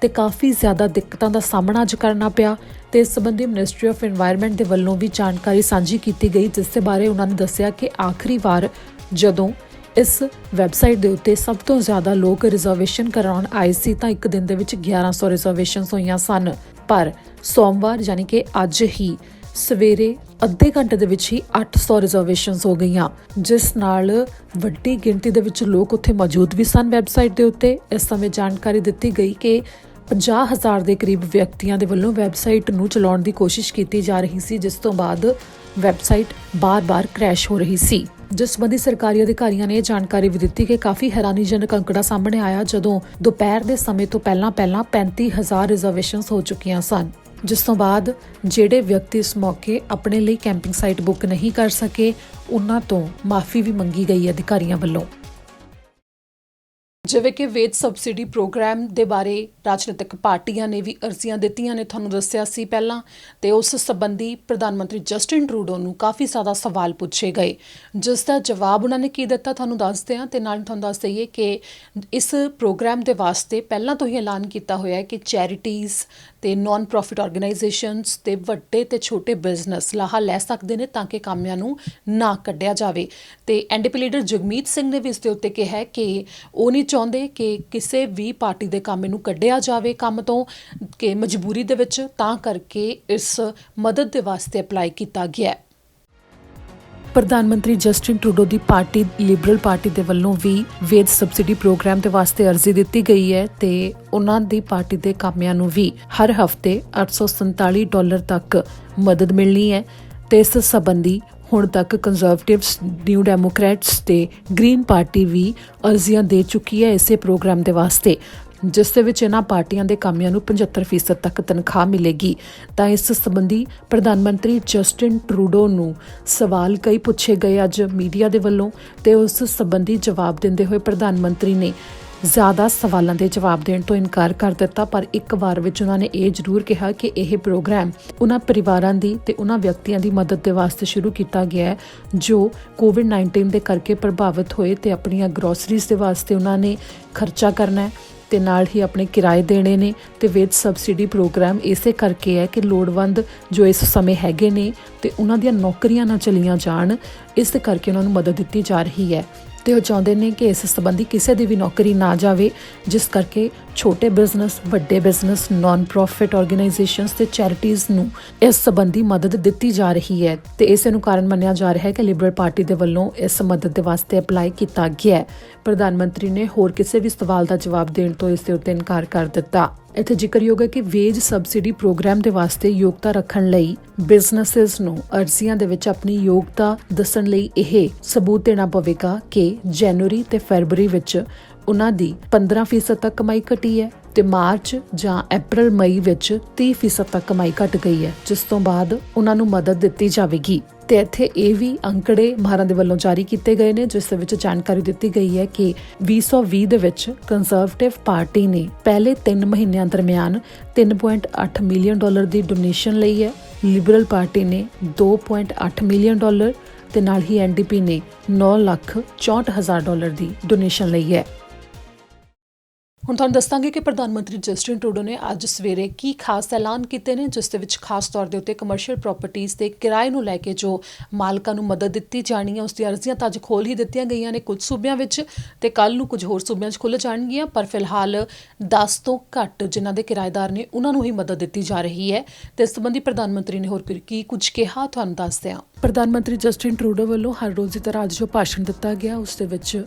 ਤੇ ਕਾਫੀ ਜ਼ਿਆਦਾ ਦਿੱਕਤਾਂ ਦਾ ਸਾਹਮਣਾ ਅੱਜ ਕਰਨਾ ਪਿਆ। ਤੇ ਇਸ ਸੰਬੰਧੀ ਮਿਨਿਸਟਰੀ ਆਫ এনवायरमेंट ਦੇ ਵੱਲੋਂ ਵੀ ਜਾਣਕਾਰੀ ਸਾਂਝੀ ਕੀਤੀ ਗਈ, ਜਿਸ ਦੇ ਬਾਰੇ ਉਹਨਾਂ ਨੇ ਦੱਸਿਆ ਕਿ ਆਖਰੀ ਵਾਰ ਜਦੋਂ ਇਸ ਵੈਬਸਾਈਟ ਦੇ ਉੱਤੇ ਸਭ ਤੋਂ ਜ਼ਿਆਦਾ ਲੋਕ ਰਿਜ਼ਰਵੇਸ਼ਨ ਕਰਾਉਣ ਆਏ ਸੀ ਤਾਂ ਇੱਕ ਦਿਨ ਦੇ ਵਿੱਚ 1100 ਰਿਜ਼ਰਵੇਸ਼ਨਸ ਹੋਈਆਂ ਸਨ, ਪਰ ਸੋਮਵਾਰ ਯਾਨੀ ਕਿ ਅੱਜ ਹੀ ਸਵੇਰੇ ਅੱਧੇ ਘੰਟੇ ਦੇ ਵਿੱਚ ਹੀ 800 ਰਿਜ਼ਰਵੇਸ਼ਨਸ ਹੋ ਗਈਆਂ, ਜਿਸ ਨਾਲ ਵੱਡੀ ਗਿਣਤੀ ਦੇ ਵਿੱਚ ਲੋਕ ਉੱਥੇ ਮੌਜੂਦ ਵੀ ਸਨ ਵੈਬਸਾਈਟ ਦੇ ਉੱਤੇ। ਇਸ ਸਮੇਂ ਜਾਣਕਾਰੀ ਦਿੱਤੀ ਗਈ ਕਿ 50,000 ਦੇ ਕਰੀਬ ਵਿਅਕਤੀਆਂ ਦੇ ਵੱਲੋਂ ਵੈਬਸਾਈਟ ਨੂੰ ਚਲਾਉਣ ਦੀ ਕੋਸ਼ਿਸ਼ ਕੀਤੀ ਜਾ ਰਹੀ ਸੀ, ਜਿਸ ਤੋਂ ਬਾਅਦ ਵੈਬਸਾਈਟ ਬਾਰ-ਬਾਰ ਕ੍ਰੈਸ਼ ਹੋ ਰਹੀ ਸੀ। ਜਿਸ ਸੰਬੰਧੀ ਸਰਕਾਰੀ ਅਧਿਕਾਰੀਆਂ ਨੇ ਜਾਣਕਾਰੀ ਵੀ ਦਿੱਤੀ ਕਿ ਕਾਫੀ ਹੈਰਾਨੀਜਨਕ ਅੰਕੜਾ ਸਾਹਮਣੇ ਆਇਆ ਜਦੋਂ ਦੁਪਹਿਰ ਦੇ ਸਮੇਂ ਤੋਂ ਪਹਿਲਾਂ 35,000 ਰਿਜ਼ਰਵੇਸ਼ਨਸ ਹੋ ਚੁੱਕੀਆਂ ਸਨ, ਜਿਸ ਤੋਂ ਬਾਅਦ ਜਿਹੜੇ ਵਿਅਕਤੀ ਇਸ ਮੌਕੇ ਆਪਣੇ ਲਈ ਕੈਂਪਿੰਗ ਸਾਈਟ ਬੁੱਕ ਨਹੀਂ ਕਰ ਸਕੇ ਉਹਨਾਂ ਤੋਂ ਮਾਫੀ ਵੀ ਮੰਗੀ ਗਈ ਅਧਿਕਾਰੀਆਂ ਵੱਲੋਂ। ਜਿਵੇਂ ਕਿ ਵੇਜ ਸਬਸਿਡੀ ਪ੍ਰੋਗਰਾਮ ਦੇ ਬਾਰੇ ਰਾਜਨੀਤਿਕ ਪਾਰਟੀਆਂ ਨੇ ਵੀ ਅਰਜ਼ੀਆਂ ਦਿੱਤੀਆਂ ਨੇ, ਤੁਹਾਨੂੰ ਦੱਸਿਆ ਸੀ ਪਹਿਲਾਂ, ਤੇ ਉਸ ਸੰਬੰਧੀ ਪ੍ਰਧਾਨ ਮੰਤਰੀ ਜਸਟਿਨ ਟਰੂਡੋ ਨੂੰ ਕਾਫੀ ਜ਼ਿਆਦਾ ਸਵਾਲ ਪੁੱਛੇ ਗਏ, ਜਿਸ ਦਾ ਜਵਾਬ ਉਹਨਾਂ ਨੇ ਕੀ ਦਿੱਤਾ ਤੁਹਾਨੂੰ ਦੱਸਦੇ ਹਾਂ। ਤੇ ਨਾਲ ਤੁਹਾਨੂੰ ਦੱਸ ਦਈਏ ਕਿ ਇਸ ਪ੍ਰੋਗਰਾਮ ਦੇ ਵਾਸਤੇ ਪਹਿਲਾਂ ਤੋਂ ਹੀ ਐਲਾਨ ਕੀਤਾ ਹੋਇਆ ਹੈ ਕਿ ਚੈਰਿਟੀਜ਼ ਤੇ ਨਾਨ ਪ੍ਰੋਫਿਟ ਆਰਗੇਨਾਈਜੇਸ਼ਨਸ ਤੇ ਵੱਡੇ ਤੇ ਛੋਟੇ ਬਿਜ਼ਨਸ ਲਾਹਾ ਲੈ ਸਕਦੇ ਨੇ ਤਾਂ ਕਿ ਕਾਮਿਆਂ ਨੂੰ ਨਾ ਕੱਢਿਆ ਜਾਵੇ। ਤੇ ਐਨਡੀਪੀ ਲੀਡਰ ਜਗਮੀਤ ਸਿੰਘ ਨੇ ਵੀ ਇਸ ਦੇ ਉੱਤੇ ਕਿਹਾ ਕਿ ਉਹ ਨਹੀਂ ਚਾਹੁੰਦੇ ਕਿ ਕਿਸੇ ਵੀ ਪਾਰਟੀ ਦੇ ਕਾਮੇ ਨੂੰ ਕੱਢਿਆ ਜਾਵੇ ਕੰਮ ਤੋਂ ਕਿ ਮਜਬੂਰੀ ਦੇ ਵਿੱਚ, ਤਾਂ ਕਰਕੇ ਇਸ ਮਦਦ ਦੇ ਵਾਸਤੇ ਅਪਲਾਈ ਕੀਤਾ ਗਿਆ। ਪ੍ਰਧਾਨ ਮੰਤਰੀ ਜਸਟਿਨ ਟਰੂਡੋ ਦੀ ਪਾਰਟੀ ਲਿਬਰਲ ਪਾਰਟੀ ਦੇ ਵੱਲੋਂ ਵੀ ਵੇਜ ਸਬਸਿਡੀ ਪ੍ਰੋਗਰਾਮ ਦੇ ਵਾਸਤੇ ਅਰਜ਼ੀ ਦਿੱਤੀ ਗਈ ਹੈ ਤੇ ਉਹਨਾਂ ਦੀ ਪਾਰਟੀ ਦੇ ਕਾਮਿਆਂ ਨੂੰ ਵੀ ਹਰ ਹਫ਼ਤੇ $847 ਤੱਕ ਮਦਦ ਮਿਲਣੀ ਹੈ। ਤੇ ਇਸ ਸੰਬੰਧੀ ਹੁਣ ਤੱਕ ਕੰਜ਼ਰਵੇਟਿਵਸ, ਨਿਊ ਡੈਮੋਕ੍ਰੈਟਸ ਤੇ ਗ੍ਰੀਨ ਪਾਰਟੀ ਵੀ ਅਰਜ਼ੀਆਂ ਦੇ ਚੁੱਕੀ ਹੈ ਇਸੇ ਪ੍ਰੋਗਰਾਮ ਦੇ ਵਾਸਤੇ। ਜਿਸ ਦੇ ਵਿੱਚ ਇਹਨਾਂ ਪਾਰਟੀਆਂ ਦੇ ਕਾਮਿਆਂ ਨੂੰ 75% ਤੱਕ ਤਨਖਾਹ ਮਿਲੇਗੀ। ਤਾਂ ਇਸ ਸੰਬੰਧੀ ਪ੍ਰਧਾਨ ਮੰਤਰੀ ਜਸਟਿਨ ਟਰੂਡੋ ਨੂੰ ਸਵਾਲ ਕਈ ਪੁੱਛੇ ਗਏ ਅੱਜ ਮੀਡੀਆ ਦੇ ਵੱਲੋਂ, ਤੇ ਉਸ ਸੰਬੰਧੀ ਜਵਾਬ ਦਿੰਦੇ ਹੋਏ ਪ੍ਰਧਾਨ ਮੰਤਰੀ ਨੇ ਜ਼ਿਆਦਾ ਸਵਾਲਾਂ ਦੇ ਜਵਾਬ ਦੇਣ ਤੋਂ ਇਨਕਾਰ ਕਰ ਦਿੱਤਾ। ਪਰ ਇੱਕ ਵਾਰ ਵਿੱਚ ਉਹਨਾਂ ਨੇ ਇਹ ਜ਼ਰੂਰ ਕਿਹਾ ਕਿ ਇਹ ਪ੍ਰੋਗਰਾਮ ਉਹਨਾਂ ਪਰਿਵਾਰਾਂ ਦੀ ਤੇ ਉਹਨਾਂ ਵਿਅਕਤੀਆਂ ਦੀ ਮਦਦ ਦੇ ਵਾਸਤੇ ਸ਼ੁਰੂ ਕੀਤਾ ਗਿਆ ਹੈ ਜੋ ਕੋਵਿਡ-19 ਦੇ ਕਰਕੇ ਪ੍ਰਭਾਵਿਤ ਹੋਏ ਤੇ ਆਪਣੀਆਂ ਗਰੋਸਰੀਜ਼ ਦੇ ਵਾਸਤੇ ਉਹਨਾਂ ਨੇ ਖਰਚਾ ਕਰਨਾ ਹੈ ਤੇ ਨਾਲ ਹੀ ਆਪਣੇ ਕਿਰਾਏ ਦੇਣੇ ਨੇ। ਤੇ ਵੇਜ ਸਬਸਿਡੀ ਪ੍ਰੋਗਰਾਮ ਇਸੇ ਕਰਕੇ ਹੈ ਕਿ ਲੋੜਵੰਦ ਜੋ ਇਸ ਸਮੇਂ ਹੈਗੇ ਨੇ ਤੇ ਉਹਨਾਂ ਦੀਆਂ ਨੌਕਰੀਆਂ ਨਾ ਚਲੀਆਂ ਜਾਣ, ਇਸ ਕਰਕੇ ਉਹਨਾਂ ਨੂੰ ਮਦਦ ਦਿੱਤੀ ਜਾ ਰਹੀ ਹੈ। ਤੇ ਉਹ ਚਾਹੁੰਦੇ ਨੇ ਕਿ ਇਸ ਸੰਬੰਧੀ ਕਿਸੇ ਦੀ ਵੀ ਨੌਕਰੀ ਨਾ ਜਾਵੇ, ਜਿਸ ਕਰਕੇ ਛੋਟੇ ਬਿਜ਼ਨਸ, ਵੱਡੇ ਬਿਜ਼ਨਸ, ਨਾਨ ਪ੍ਰੋਫਿਟ ਆਰਗੇਨਾਈਜੇਸ਼ਨਸ ਤੇ ਚੈਰਿਟੀਜ਼ ਨੂੰ ਇਸ ਸੰਬੰਧੀ ਮਦਦ ਦਿੱਤੀ ਜਾ ਰਹੀ ਹੈ। ਤੇ ਇਸੇ ਨੂੰ ਕਾਰਨ ਮੰਨਿਆ ਜਾ ਰਿਹਾ ਹੈ ਕਿ ਲਿਬਰਲ ਪਾਰਟੀ ਦੇ ਵੱਲੋਂ ਇਸ ਮਦਦ ਦੇ ਵਾਸਤੇ ਅਪਲਾਈ ਕੀਤਾ ਗਿਆ ਹੈ। ਪ੍ਰਧਾਨ ਮੰਤਰੀ ਨੇ ਹੋਰ ਕਿਸੇ ਵੀ ਸਵਾਲ ਦਾ ਜਵਾਬ ਦੇਣ ਤੋਂ ਇਸ ਦੇ ਉੱਤੇ ਇਨਕਾਰ ਕਰ ਦਿੱਤਾ। ਇੱਥੇ ਜ਼ਿਕਰਯੋਗ ਹੈ ਕਿ ਵੇਜ ਸਬਸਿਡੀ ਪ੍ਰੋਗਰਾਮ ਦੇ ਵਾਸਤੇ ਯੋਗਤਾ ਰੱਖਣ ਲਈ ਬਿਜ਼ਨੈਸਿਸ ਨੂੰ ਅਰਜ਼ੀਆਂ ਦੇ ਵਿੱਚ ਆਪਣੀ ਯੋਗਤਾ ਦੱਸਣ ਲਈ ਇਹ ਸਬੂਤ ਦੇਣਾ ਪਵੇਗਾ ਕਿ ਜਨਵਰੀ ਤੇ ਫਰਵਰੀ ਵਿੱਚ ਉਹਨਾਂ ਦੀ 15% ਤੱਕ ਕਮਾਈ ਘਟੀ ਹੈ ਤੇ ਮਾਰਚ ਜਾਂ ਅਪ੍ਰੈਲ ਮਈ ਵਿੱਚ 30% ਤੱਕ ਕਮਾਈ ਘਟ ਗਈ ਹੈ, ਜਿਸ ਤੋਂ ਬਾਅਦ ਉਹਨਾਂ ਨੂੰ ਮਦਦ ਦਿੱਤੀ ਜਾਵੇਗੀ। ਤੇ ਇੱਥੇ ਇਹ ਵੀ ਅੰਕੜੇ ਮਾਹਰਾਂ ਦੇ ਵੱਲੋਂ ਜਾਰੀ ਕੀਤੇ ਗਏ ਨੇ, ਜਿਸ ਦੇ ਵਿੱਚ ਜਾਣਕਾਰੀ ਦਿੱਤੀ ਗਈ ਹੈ ਕਿ 2020 ਦੇ ਵਿੱਚ ਕੰਜ਼ਰਵੇਟਿਵ ਪਾਰਟੀ ਨੇ ਪਹਿਲੇ 3 ਮਹੀਨਿਆਂ ਦਰਮਿਆਨ $3.8 ਮਿਲੀਅਨ ਦੀ ਡੋਨੇਸ਼ਨ ਲਈ ਹੈ। ਲਿਬਰਲ ਪਾਰਟੀ ਨੇ $2.8 ਮਿਲੀਅਨ ਤੇ ਨਾਲ ਹੀ NDP ਨੇ $9,64,000 ਦੀ ਡੋਨੇਸ਼ਨ ਲਈ ਹੈ। ਹੁਣ ਤੁਹਾਨੂੰ ਦੱਸਾਂਗੇ ਕਿ ਪ੍ਰਧਾਨ ਮੰਤਰੀ ਜਸਟਿਨ ਟਰੂਡੋ ਨੇ ਅੱਜ ਸਵੇਰੇ ਕੀ ਖਾਸ ਐਲਾਨ ਕੀਤੇ ਨੇ, ਜਿਸ ਦੇ ਵਿੱਚ ਖਾਸ ਤੌਰ ਦੇ ਉੱਤੇ ਕਮਰਸ਼ੀਅਲ ਪ੍ਰਾਪਰਟੀਜ਼ ਤੇ ਕਿਰਾਏ ਨੂੰ ਲੈ ਕੇ ਜੋ ਮਾਲਕਾਂ ਨੂੰ ਮਦਦ ਦਿੱਤੀ ਜਾਣੀ ਹੈ ਉਸ ਦੀ ਅਰਜ਼ੀਆਂ ਤਾਂ ਅੱਜ ਖੋਲ੍ਹ ਹੀ ਦਿੱਤੀਆਂ ਗਈਆਂ ਨੇ ਕੁਝ ਸੂਬਿਆਂ ਵਿੱਚ, ਤੇ ਕੱਲ੍ਹ ਨੂੰ ਕੁਝ ਹੋਰ ਸੂਬਿਆਂ 'ਚ ਖੁੱਲ੍ਹ ਜਾਣਗੀਆਂ। ਪਰ ਫਿਲਹਾਲ 10 ਤੋਂ ਘੱਟ ਜਿਨ੍ਹਾਂ ਦੇ ਕਿਰਾਏਦਾਰ ਨੇ ਉਹਨਾਂ ਨੂੰ ਹੀ ਮਦਦ ਦਿੱਤੀ ਜਾ ਰਹੀ ਹੈ। ਤੇ ਇਸ ਸੰਬੰਧੀ ਪ੍ਰਧਾਨ ਮੰਤਰੀ ਨੇ ਹੋਰ ਕੀ ਕੁਝ ਕਿਹਾ, ਤੁਹਾਨੂੰ ਦੱਸਦੇ ਹਾਂ। ਪ੍ਰਧਾਨ ਮੰਤਰੀ ਜਸਟਿਨ ਟਰੂਡੋ ਵੱਲੋਂ ਹਰ ਰੋਜ਼ ਦੀ ਤਰ੍ਹਾਂ ਅੱਜ ਜੋ ਭਾਸ਼ਣ ਦਿੱਤਾ ਗਿਆ, ਉਸ ਦੇ ਵਿੱਚ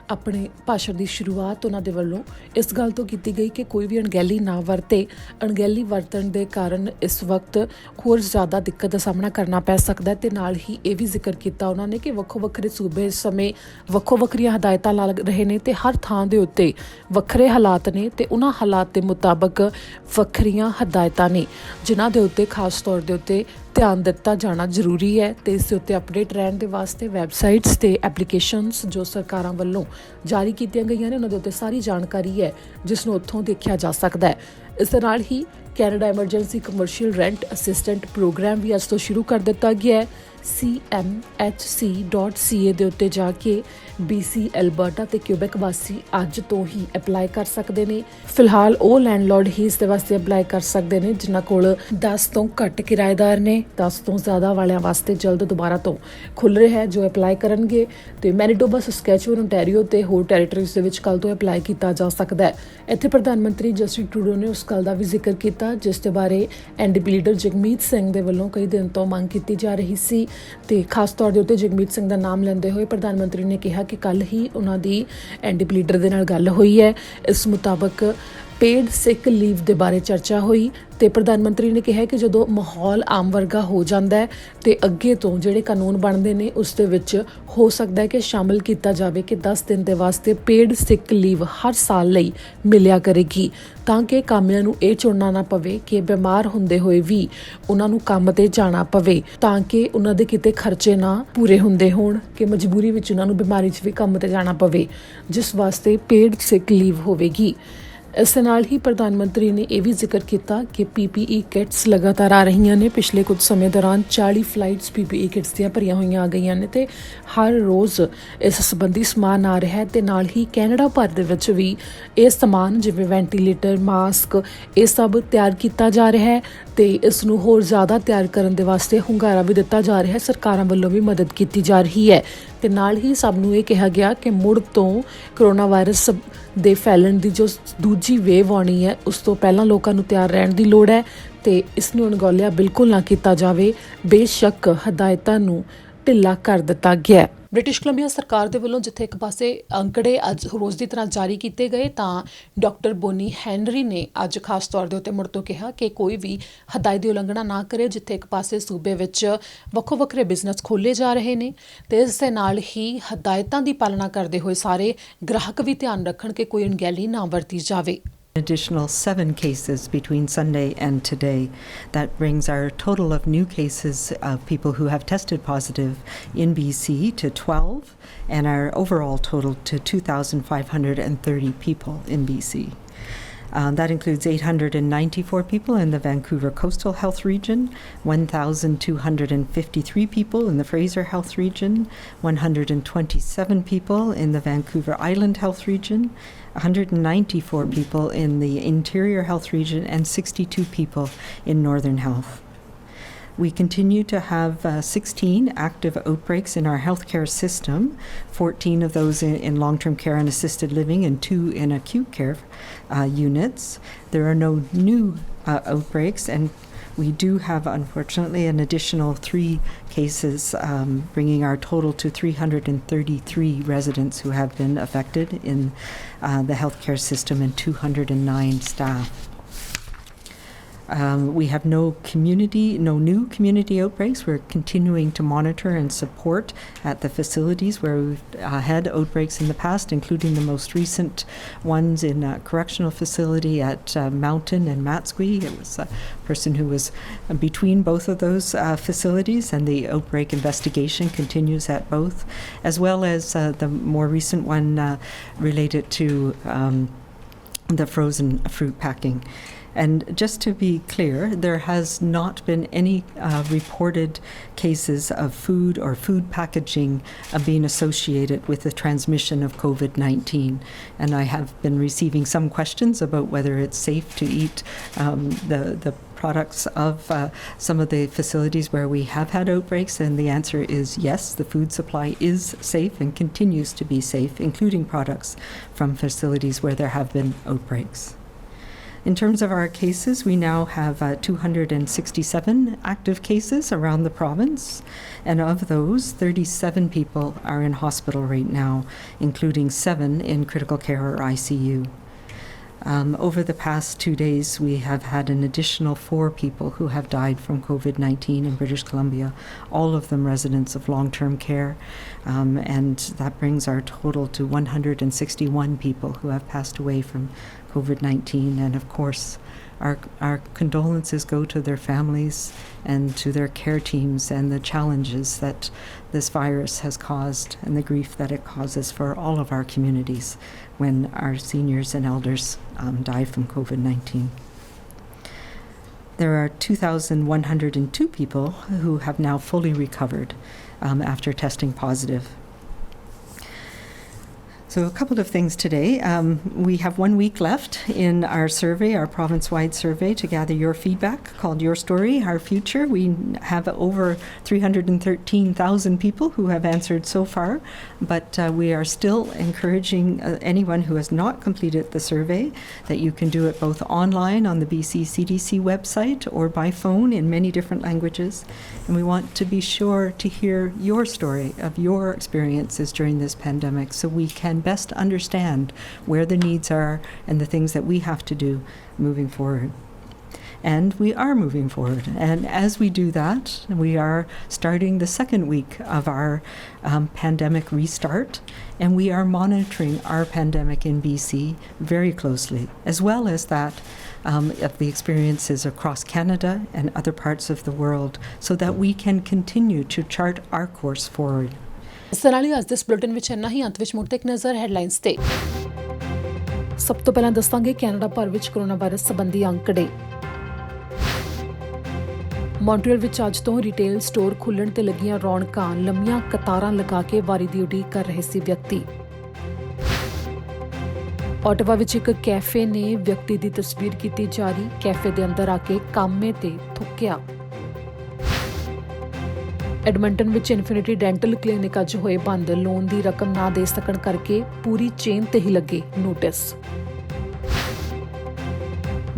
ਆਪਣੇ ਭਾਸ਼ਣ ਦੀ ਸ਼ੁਰੂਆਤ ਉਹਨਾਂ ਦੇ ਵੱਲੋਂ ਇਸ ਗੱਲ ਤੋਂ ਕੀਤੀ ਗਈ ਕਿ ਕੋਈ ਵੀ ਅਣਗਹਿਲੀ ਨਾ ਵਰਤੇ। ਅਣਗਹਿਲੀ ਵਰਤਣ ਦੇ ਕਾਰਨ ਇਸ ਵਕਤ ਹੋਰ ਜ਼ਿਆਦਾ ਦਿੱਕਤ ਦਾ ਸਾਹਮਣਾ ਕਰਨਾ ਪੈ ਸਕਦਾ ਹੈ। ਤੇ ਨਾਲ ਹੀ ਇਹ ਵੀ ਜ਼ਿਕਰ ਕੀਤਾ ਉਹਨਾਂ ਨੇ ਕਿ ਵੱਖੋ ਵੱਖਰੇ ਸੂਬੇ ਇਸ ਸਮੇਂ ਵੱਖੋ ਵੱਖਰੀਆਂ ਹਦਾਇਤਾਂ ਲਾ ਰਹੇ ਨੇ ਤੇ ਹਰ ਥਾਂ ਦੇ ਉੱਤੇ ਵੱਖਰੇ ਹਾਲਾਤ ਨੇ ਤੇ ਉਹਨਾਂ ਹਾਲਾਤ ਦੇ ਮੁਤਾਬਕ ਵੱਖਰੀਆਂ ਹਦਾਇਤਾਂ ਨੇ, ਜਿਨ੍ਹਾਂ ਦੇ ਉੱਤੇ ਖਾਸ ਤੌਰ ਦੇ ਉੱਤੇ ਧਿਆਨ ਦਿੱਤਾ ਜਾਣਾ ਜ਼ਰੂਰੀ ਹੈ। ਤੇ ਇਸ ਦੇ ਉੱਤੇ ਅਪਡੇਟ ਰਹਿਣ ਦੇ ਵਾਸਤੇ ਵੈਬਸਾਈਟਸ ਤੇ ਐਪਲੀਕੇਸ਼ਨਸ ਜੋ ਸਰਕਾਰਾਂ ਵੱਲੋਂ ਜਾਰੀ ਕੀਤੀਆਂ ਗਈਆਂ ਨੇ, ਉਹਨਾਂ ਦੇ ਉੱਤੇ ਸਾਰੀ ਜਾਣਕਾਰੀ ਹੈ ਜਿਸ ਨੂੰ ਉੱਥੋਂ ਦੇਖਿਆ ਜਾ ਸਕਦਾ ਹੈ। ਇਸ ਦੇ ਨਾਲ ਹੀ Canada emergency commercial rent assistant program ਵੀ ਅੱਜ ਤੋਂ ਸ਼ੁਰੂ ਕਰ ਦਿੱਤਾ ਗਿਆ ਹੈ। CMHC.ca ਦੇ ਉੱਤੇ ਜਾ ਕੇ BC, ਐਲਬਰਟਾ ਤੇ ਕਿਊਬੈਕ ਵਾਸੀ ਅੱਜ ਤੋਂ ਹੀ ਅਪਲਾਈ ਕਰ ਸਕਦੇ ਨੇ। ਫਿਲਹਾਲ ਉਹ ਲੈਂਡਲੌਰਡ ਹੀ ਇਸ ਦੇ ਵਾਸਤੇ ਅਪਲਾਈ ਕਰ ਸਕਦੇ ਨੇ ਜਿਨ੍ਹਾਂ ਕੋਲ 10 ਤੋਂ ਘੱਟ ਕਿਰਾਏਦਾਰ ਨੇ। 10 ਤੋਂ ਜ਼ਿਆਦਾ ਵਾਲਿਆਂ ਵਾਸਤੇ ਜਲਦ ਦੁਬਾਰਾ ਤੋਂ ਖੁੱਲ੍ਹ ਰਿਹਾ ਹੈ ਜੋ ਅਪਲਾਈ ਕਰਨਗੇ। ਤੇ ਮੈਨੀਟੋਬਾ, ਸਸਕੈਚੂਅਨ, ਓਨਟਾਰੀਓ ਤੇ ਹੋਰ ਟੈਰੀਟਰੀਜ਼ ਦੇ ਵਿੱਚ ਕੱਲ੍ਹ ਤੋਂ ਅਪਲਾਈ ਕੀਤਾ ਜਾ ਸਕਦਾ ਹੈ। ਇੱਥੇ ਪ੍ਰਧਾਨ ਮੰਤਰੀ ਜਸਟਿਨ ਟਰੂਡੋ ਨੇ ਉਸ ਗੱਲ ਦਾ ਵੀ ਜ਼ਿਕਰ ਕੀਤਾ ਜਿਸ ਦੇ ਬਾਰੇ NDP ਲੀਡਰ ਜਗਮੀਤ ਸਿੰਘ ਦੇ ਵੱਲੋਂ ਕਈ ਦਿਨ ਤੋਂ ਮੰਗ ਕੀਤੀ ਜਾ ਰਹੀ ਸੀ। ਤੇ ਖਾਸ ਤੌਰ ਦੇ ਉੱਤੇ ਜਗਮੀਤ ਸਿੰਘ ਦਾ ਨਾਮ ਲੈਂਦੇ ਹੋਏ ਪ੍ਰਧਾਨ ਮੰਤਰੀ ਨੇ ਕਿਹਾ ਕਿ ਕੱਲ੍ਹ ਹੀ ਉਹਨਾਂ ਦੀ NDP ਲੀਡਰ ਦੇ ਨਾਲ ਗੱਲ ਹੋਈ ਹੈ। ਇਸ ਮੁਤਾਬਕ ਪੇਡ ਸਿਕ ਲੀਵ ਦੇ ਬਾਰੇ ਚਰਚਾ ਹੋਈ ਤੇ ਪ੍ਰਧਾਨ ਮੰਤਰੀ ਨੇ ਕਿਹਾ ਕਿ ਜਦੋਂ ਮਾਹੌਲ ਆਮ ਵਰਗਾ ਹੋ ਜਾਂਦਾ ਹੈ ਤੇ ਅੱਗੇ ਤੋਂ ਜਿਹੜੇ ਕਾਨੂੰਨ ਬਣਦੇ ਨੇ ਉਸ ਦੇ ਵਿੱਚ ਹੋ ਸਕਦਾ ਹੈ ਕਿ ਸ਼ਾਮਲ ਕੀਤਾ ਜਾਵੇ ਕਿ 10 ਦਿਨ ਦੇ ਵਾਸਤੇ ਪੇਡ ਸਿਕ ਲੀਵ ਹਰ ਸਾਲ ਲਈ ਮਿਲਿਆ ਕਰੇਗੀ, ਤਾਂ ਕਿ ਕਾਮਿਆਂ ਨੂੰ ਇਹ ਚੁਣਨਾ ਨਾ ਪਵੇ ਕਿ ਬਿਮਾਰ ਹੁੰਦੇ ਹੋਏ ਵੀ ਉਹਨਾਂ ਨੂੰ ਕੰਮ ਤੇ ਜਾਣਾ ਪਵੇ, ਤਾਂ ਕਿ ਉਹਨਾਂ ਦੇ ਕਿਤੇ ਖਰਚੇ ਨਾ ਪੂਰੇ ਹੁੰਦੇ ਹੋਣ ਕਿ ਮਜਬੂਰੀ ਵਿੱਚ ਉਹਨਾਂ ਨੂੰ ਬਿਮਾਰੀ 'ਚ ਵੀ ਕੰਮ ਤੇ ਜਾਣਾ ਪਵੇ, ਜਿਸ ਵਾਸਤੇ ਪੇਡ ਸਿਕ ਲੀਵ ਹੋਵੇਗੀ। ਇਸ ਦੇ ਨਾਲ ਹੀ ਪ੍ਰਧਾਨ ਮੰਤਰੀ ਨੇ ਇਹ ਵੀ ਜ਼ਿਕਰ ਕੀਤਾ ਕਿ PPE ਕਿਟਸ ਲਗਾਤਾਰ ਆ ਰਹੀਆਂ ਨੇ। ਪਿਛਲੇ ਕੁਝ ਸਮੇਂ ਦੌਰਾਨ 40 ਫਲਾਈਟਸ PPE ਕਿਟਸ ਦੀਆਂ ਭਰੀਆਂ ਹੋਈਆਂ ਆ ਗਈਆਂ ਨੇ ਤੇ ਹਰ ਰੋਜ਼ ਇਸ ਸੰਬੰਧੀ ਸਮਾਨ ਆ ਰਿਹਾ ਹੈ। ਤੇ ਨਾਲ ਹੀ ਕੈਨੇਡਾ ਭਰ ਦੇ ਵਿੱਚ ਵੀ ਇਹ ਸਮਾਨ ਜਿਵੇਂ ਵੈਂਟੀਲੇਟਰ, ਮਾਸਕ, ਇਹ ਸਭ ਤਿਆਰ ਕੀਤਾ ਜਾ ਰਿਹਾ ਹੈ ਤੇ ਇਸ ਨੂੰ ਹੋਰ ਜ਼ਿਆਦਾ ਤਿਆਰ ਕਰਨ ਦੇ ਵਾਸਤੇ ਹੁੰਗਾਰਾ ਵੀ ਦਿੱਤਾ ਜਾ ਰਿਹਾ ਹੈ। ਸਰਕਾਰਾਂ ਵੱਲੋਂ ਵੀ ਮਦਦ ਕੀਤੀ ਜਾ ਰਹੀ ਹੈ ਤੇ ਨਾਲ ਹੀ ਸਭ ਨੂੰ ਇਹ ਕਿਹਾ ਗਿਆ ਕਿ ਮੁੜ ਤੋਂ ਕਰੋਨਾ ਵਾਇਰਸ ਦੇ ਫੈਲਣ ਦੀ ਜੋ ਦੂਜੀ ਵੇਵ ਆਉਣੀ ਹੈ ਉਸ ਤੋਂ ਪਹਿਲਾਂ ਲੋਕਾਂ ਨੂੰ ਤਿਆਰ ਰਹਿਣ ਦੀ ਲੋੜ ਹੈ ਤੇ ਇਸ ਨੂੰ ਅਣਗੌਲਿਆ ਬਿਲਕੁਲ ਨਾ ਕੀਤਾ ਜਾਵੇ। ਬੇਸ਼ੱਕ ਹਦਾਇਤਾਂ ਨੂੰ ਢਿੱਲਾ ਕਰ ਦਿੱਤਾ ਗਿਆ। ਬ੍ਰਿਟਿਸ਼ ਕੋਲੰਬੀਆ ਸਰਕਾਰ ਦੇ ਵੱਲੋਂ ਜਿੱਥੇ ਇੱਕ ਪਾਸੇ ਅੰਕੜੇ ਅੱਜ ਰੋਜ਼ ਦੀ ਤਰ੍ਹਾਂ ਜਾਰੀ ਕੀਤੇ ਗਏ, ਤਾਂ ਡਾਕਟਰ ਬੋਨੀ ਹੈਨਰੀ ਨੇ ਅੱਜ ਖਾਸ ਤੌਰ ਦੇ ਉੱਤੇ ਮੁੜ ਤੋਂ ਕਿਹਾ ਕਿ ਕੋਈ ਵੀ ਹਦਾਇਤ ਦੀ ਉਲੰਘਣਾ ਨਾ ਕਰੇ। ਜਿੱਥੇ ਇੱਕ ਪਾਸੇ ਸੂਬੇ ਵਿੱਚ ਵੱਖੋ ਵੱਖਰੇ ਬਿਜ਼ਨਸ ਖੋਲ੍ਹੇ ਜਾ ਰਹੇ ਨੇ ਤੇ ਇਸ ਦੇ ਨਾਲ ਹੀ ਹਦਾਇਤਾਂ ਦੀ ਪਾਲਣਾ ਕਰਦੇ ਹੋਏ ਸਾਰੇ ਗ੍ਰਾਹਕ ਵੀ ਧਿਆਨ ਰੱਖਣ ਕਿ ਕੋਈ ਅਣਗਹਿਲੀ ਨਾ ਵਰਤੀ ਜਾਵੇ। Additional 7 cases between Sunday and today. That brings our total of new cases of people who have tested positive in BC to 12, and our overall total to 2,530 people in BC. That includes 894 people in the Vancouver Coastal Health Region, 1,253 people in the Fraser Health Region, 127 people in the Vancouver Island Health Region, 194 people in the Interior Health Region, and 62 people in Northern Health. We continue to have 16 active outbreaks in our healthcare system, 14 of those in long-term care and assisted living and 2 in acute care units. There are no new outbreaks, and we do have, unfortunately, an additional 3 cases, bringing our total to 333 residents who have been affected in the healthcare system and 209 staff. We have no new community outbreaks. We're continuing to monitor and support at the facilities where we've had outbreaks in the past, including the most recent ones in a correctional facility at Mountain and Matsqui. It was a person who was between both of those facilities, and the outbreak investigation continues at both, as well as the more recent one related to the frozen fruit packing. And just to be clear, there has not been any reported cases of food or food packaging being associated with the transmission of COVID-19. And I have been receiving some questions about whether it's safe to eat the products of some of the facilities where we have had outbreaks, and the answer is yes, the food supply is safe and continues to be safe, including products from facilities where there have been outbreaks. In terms of our cases, we now have 267 active cases around the province, and of those, 37 people are in hospital right now, including 7 in critical care or ICU. Over the past 2 days, we have had an additional 4 people who have died from COVID-19 in British Columbia, all of them residents of long-term care, and that brings our total to 161 people who have passed away from COVID-19. And of course, our condolences go to their families and to their care teams, and the challenges that this virus has caused and the grief that it causes for all of our communities when our seniors and elders die from COVID-19. There are 2,102 people who have now fully recovered after testing positive. So a couple of things today. We have 1 week left in our survey, our province-wide survey, to gather your feedback called Your Story, Our Future. We have over 313,000 people who have answered so far, but we are still encouraging anyone who has not completed the survey that you can do it both online on the BC CDC website or by phone in many different languages. And we want to be sure to hear your story of your experiences during this pandemic, so we can best understand where the needs are and the things that we have to do moving forward. And we are moving forward. And as we do that, we are starting the 2nd week of our pandemic restart, and we are monitoring our pandemic in BC very closely, as well as that of the experiences across Canada and other parts of the world, so that we can continue to chart our course forward. ਇਸ ਦੇ ਨਾਲ ਹੀ ਅੱਜ ਦੇ bulletin ਵਿੱਚ ਇੰਨਾ ਹੀ। ਅੰਤ ਵਿੱਚ ਮੁੜ ਇੱਕ ਨਜ਼ਰ ਹੈਡਲਾਈਨਸ ਤੇ। ਸਭ ਤੋਂ ਪਹਿਲਾਂ ਦੱਸਾਂਗੇ ਕੈਨੇਡਾ ਭਰ ਵਿੱਚ ਕੋਰੋਨਾ ਵਾਇਰਸ ਸੰਬੰਧੀ ਅੰਕੜੇ। ਮੌਂਟਰੀਅਲ ਵਿੱਚ ਅੱਜ ਤੋਂ ਰਿਟੇਲ ਸਟੋਰ ਖੁੱਲ੍ਹਣ ਤੇ ਲੱਗੀਆਂ ਰੌਣਕਾਂ, ਲੰਮੀਆਂ ਕਤਾਰਾਂ ਲਗਾ ਕੇ ਵਾਰੀ ਦੀ ਉਡੀਕ ਕਰ ਰਹੇ ਸੀ ਵਿਅਕਤੀ। ਆਟਵਾ ਵਿੱਚ ਇੱਕ ਕੈਫੇ ਨੇ ਵਿਅਕਤੀ ਦੀ ਤਸਵੀਰ ਕੀਤੀ ਜਾਰੀ, ਕੈਫੇ ਦੇ ਅੰਦਰ ਆ ਕੇ ਕਾਮੇ ਤੇ ਥੁੱਕਿਆ। ਐਡਮੰਟਨ ਵਿੱਚ ਇਨਫਿਨਿਟੀ ਡੈਂਟਲ ਕਲੀਨਿਕ ਅੱਜ ਹੋਏ ਬੰਦ, ਲੋਨ ਦੀ ਰਕਮ ਨਾ ਦੇ ਸਕਣ ਕਰਕੇ ਪੂਰੀ ਚੇਨ ਤੇ ਹੀ ਲੱਗੇ ਨੋਟਿਸ।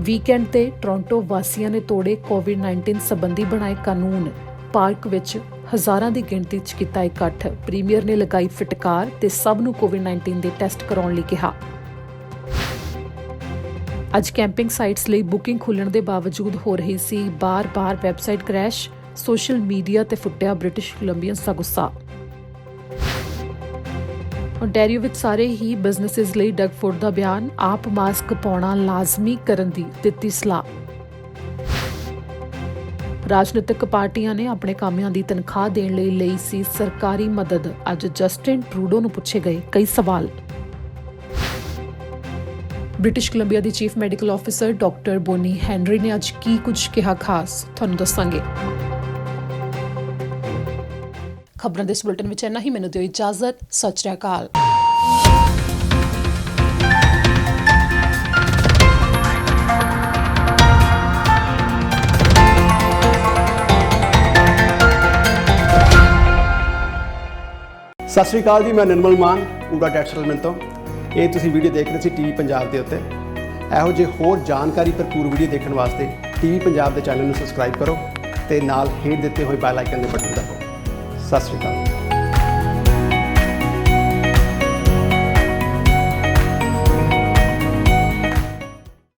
ਵੀਕਐਂਡ ਤੇ ਟੋਰਾਂਟੋ ਵਾਸੀਆਂ ਨੇ ਤੋੜੇ ਕੋਵਿਡ-19 ਸੰਬੰਧੀ ਬਣਾਏ ਕਾਨੂੰਨ, ਪਾਰਕ ਵਿੱਚ ਹਜ਼ਾਰਾਂ ਦੀ ਗਿਣਤੀ 'ਚ ਕੀਤਾ ਇਕੱਠ, ਪ੍ਰੀਮੀਅਰ ਨੇ ਲਗਾਈ ਫਿਟਕਾਰ ਤੇ ਸਭ ਨੂੰ ਕੋਵਿਡ-19 ਦੇ ਟੈਸਟ ਕਰਾਉਣ ਲਈ ਕਿਹਾ। ਅੱਜ ਕੈਂਪਿੰਗ ਸਾਈਟਸ ਲਈ ਬੁਕਿੰਗ ਖੁੱਲ੍ਹਣ ਦੇ ਬਾਵਜੂਦ ਹੋ ਰਹੀ ਸੀ ਬਾਰ-ਬਾਰ ਵੈਬਸਾਈਟ ਕ੍ਰੈਸ਼, ਸੋਸ਼ਲ ਮੀਡੀਆ ਤੇ ਫੁੱਟਿਆ ਬ੍ਰਿਟਿਸ਼ ਕੋਲੰਬੀਅਨਸ ਦਾ ਗੁੱਸਾ। ਓਨਟਾਰੀਓ ਵਿੱਚ ਸਾਰੇ ਹੀ ਬਿਜ਼ਨੈਸਿਸ ਲਈ ਡਗ ਫੋਰਡ ਦਾ ਬਿਆਨ, ਆਪ ਮਾਸਕ ਪਾਉਣਾ ਲਾਜ਼ਮੀ ਕਰਨ ਦੀ ਦਿੱਤੀ ਸਲਾਹ। ਰਾਜਨੀਤਿਕ ਪਾਰਟੀਆਂ ਨੇ ਆਪਣੇ ਕਾਮਿਆਂ ਦੀ ਤਨਖਾਹ ਦੇਣ ਲਈ ਲਈ ਸੀ ਸਰਕਾਰੀ ਮਦਦ। ਅੱਜ ਜਸਟਿਨ ਟਰੂਡੋ ਨੂੰ ਪੁੱਛੇ ਗਏ ਕਈ ਸਵਾਲ। ਬ੍ਰਿਟਿਸ਼ ਕੋਲੰਬੀਆ ਦੀ chief medical officer doctor Bonnie Henry ਨੇ ਅੱਜ ਕੀ ਕੁਝ ਕਿਹਾ ਖਾਸ, ਤੁਹਾਨੂੰ ਦੱਸਾਂਗੇ। ਖਬਰਾਂ ਦੇ ਇਸ ਬੁਲੇਟਿਨ ਵਿੱਚ ਇੰਨਾ ਹੀ। ਮੈਨੂੰ ਦਿਓ ਇਜਾਜ਼ਤ। ਸਤਿ ਸ਼੍ਰੀ ਅਕਾਲ। ਸਤਿ ਸ਼੍ਰੀ ਅਕਾਲ ਜੀ, ਮੈਂ ਨਿਰਮਲ ਮਾਨ ਪੂਰਾ ਟੈਕਸ ਸੈਟਲਮੈਂਟ ਤੋਂ। ਇਹ ਤੁਸੀਂ ਵੀਡੀਓ ਦੇਖ ਰਹੇ ਸੀ ਟੀਵੀ ਪੰਜਾਬ ਦੇ ਉੱਤੇ। ਇਹੋ ਜਿਹੇ ਹੋਰ ਜਾਣਕਾਰੀ ਭਰਪੂਰ ਵੀਡੀਓ ਦੇਖਣ ਵਾਸਤੇ ਟੀਵੀ ਪੰਜਾਬ ਦੇ ਚੈਨਲ ਨੂੰ ਸਬਸਕ੍ਰਾਈਬ ਕਰੋ ਤੇ ਨਾਲ ਹੇਠ ਦਿੱਤੇ ਹੋਏ ਬੈਲ ਆਈਕਨ ਦੇ ਬਟਨ ਦਬਾਓ। ਸਤਿ ਸ਼੍ਰੀ ਅਕਾਲ।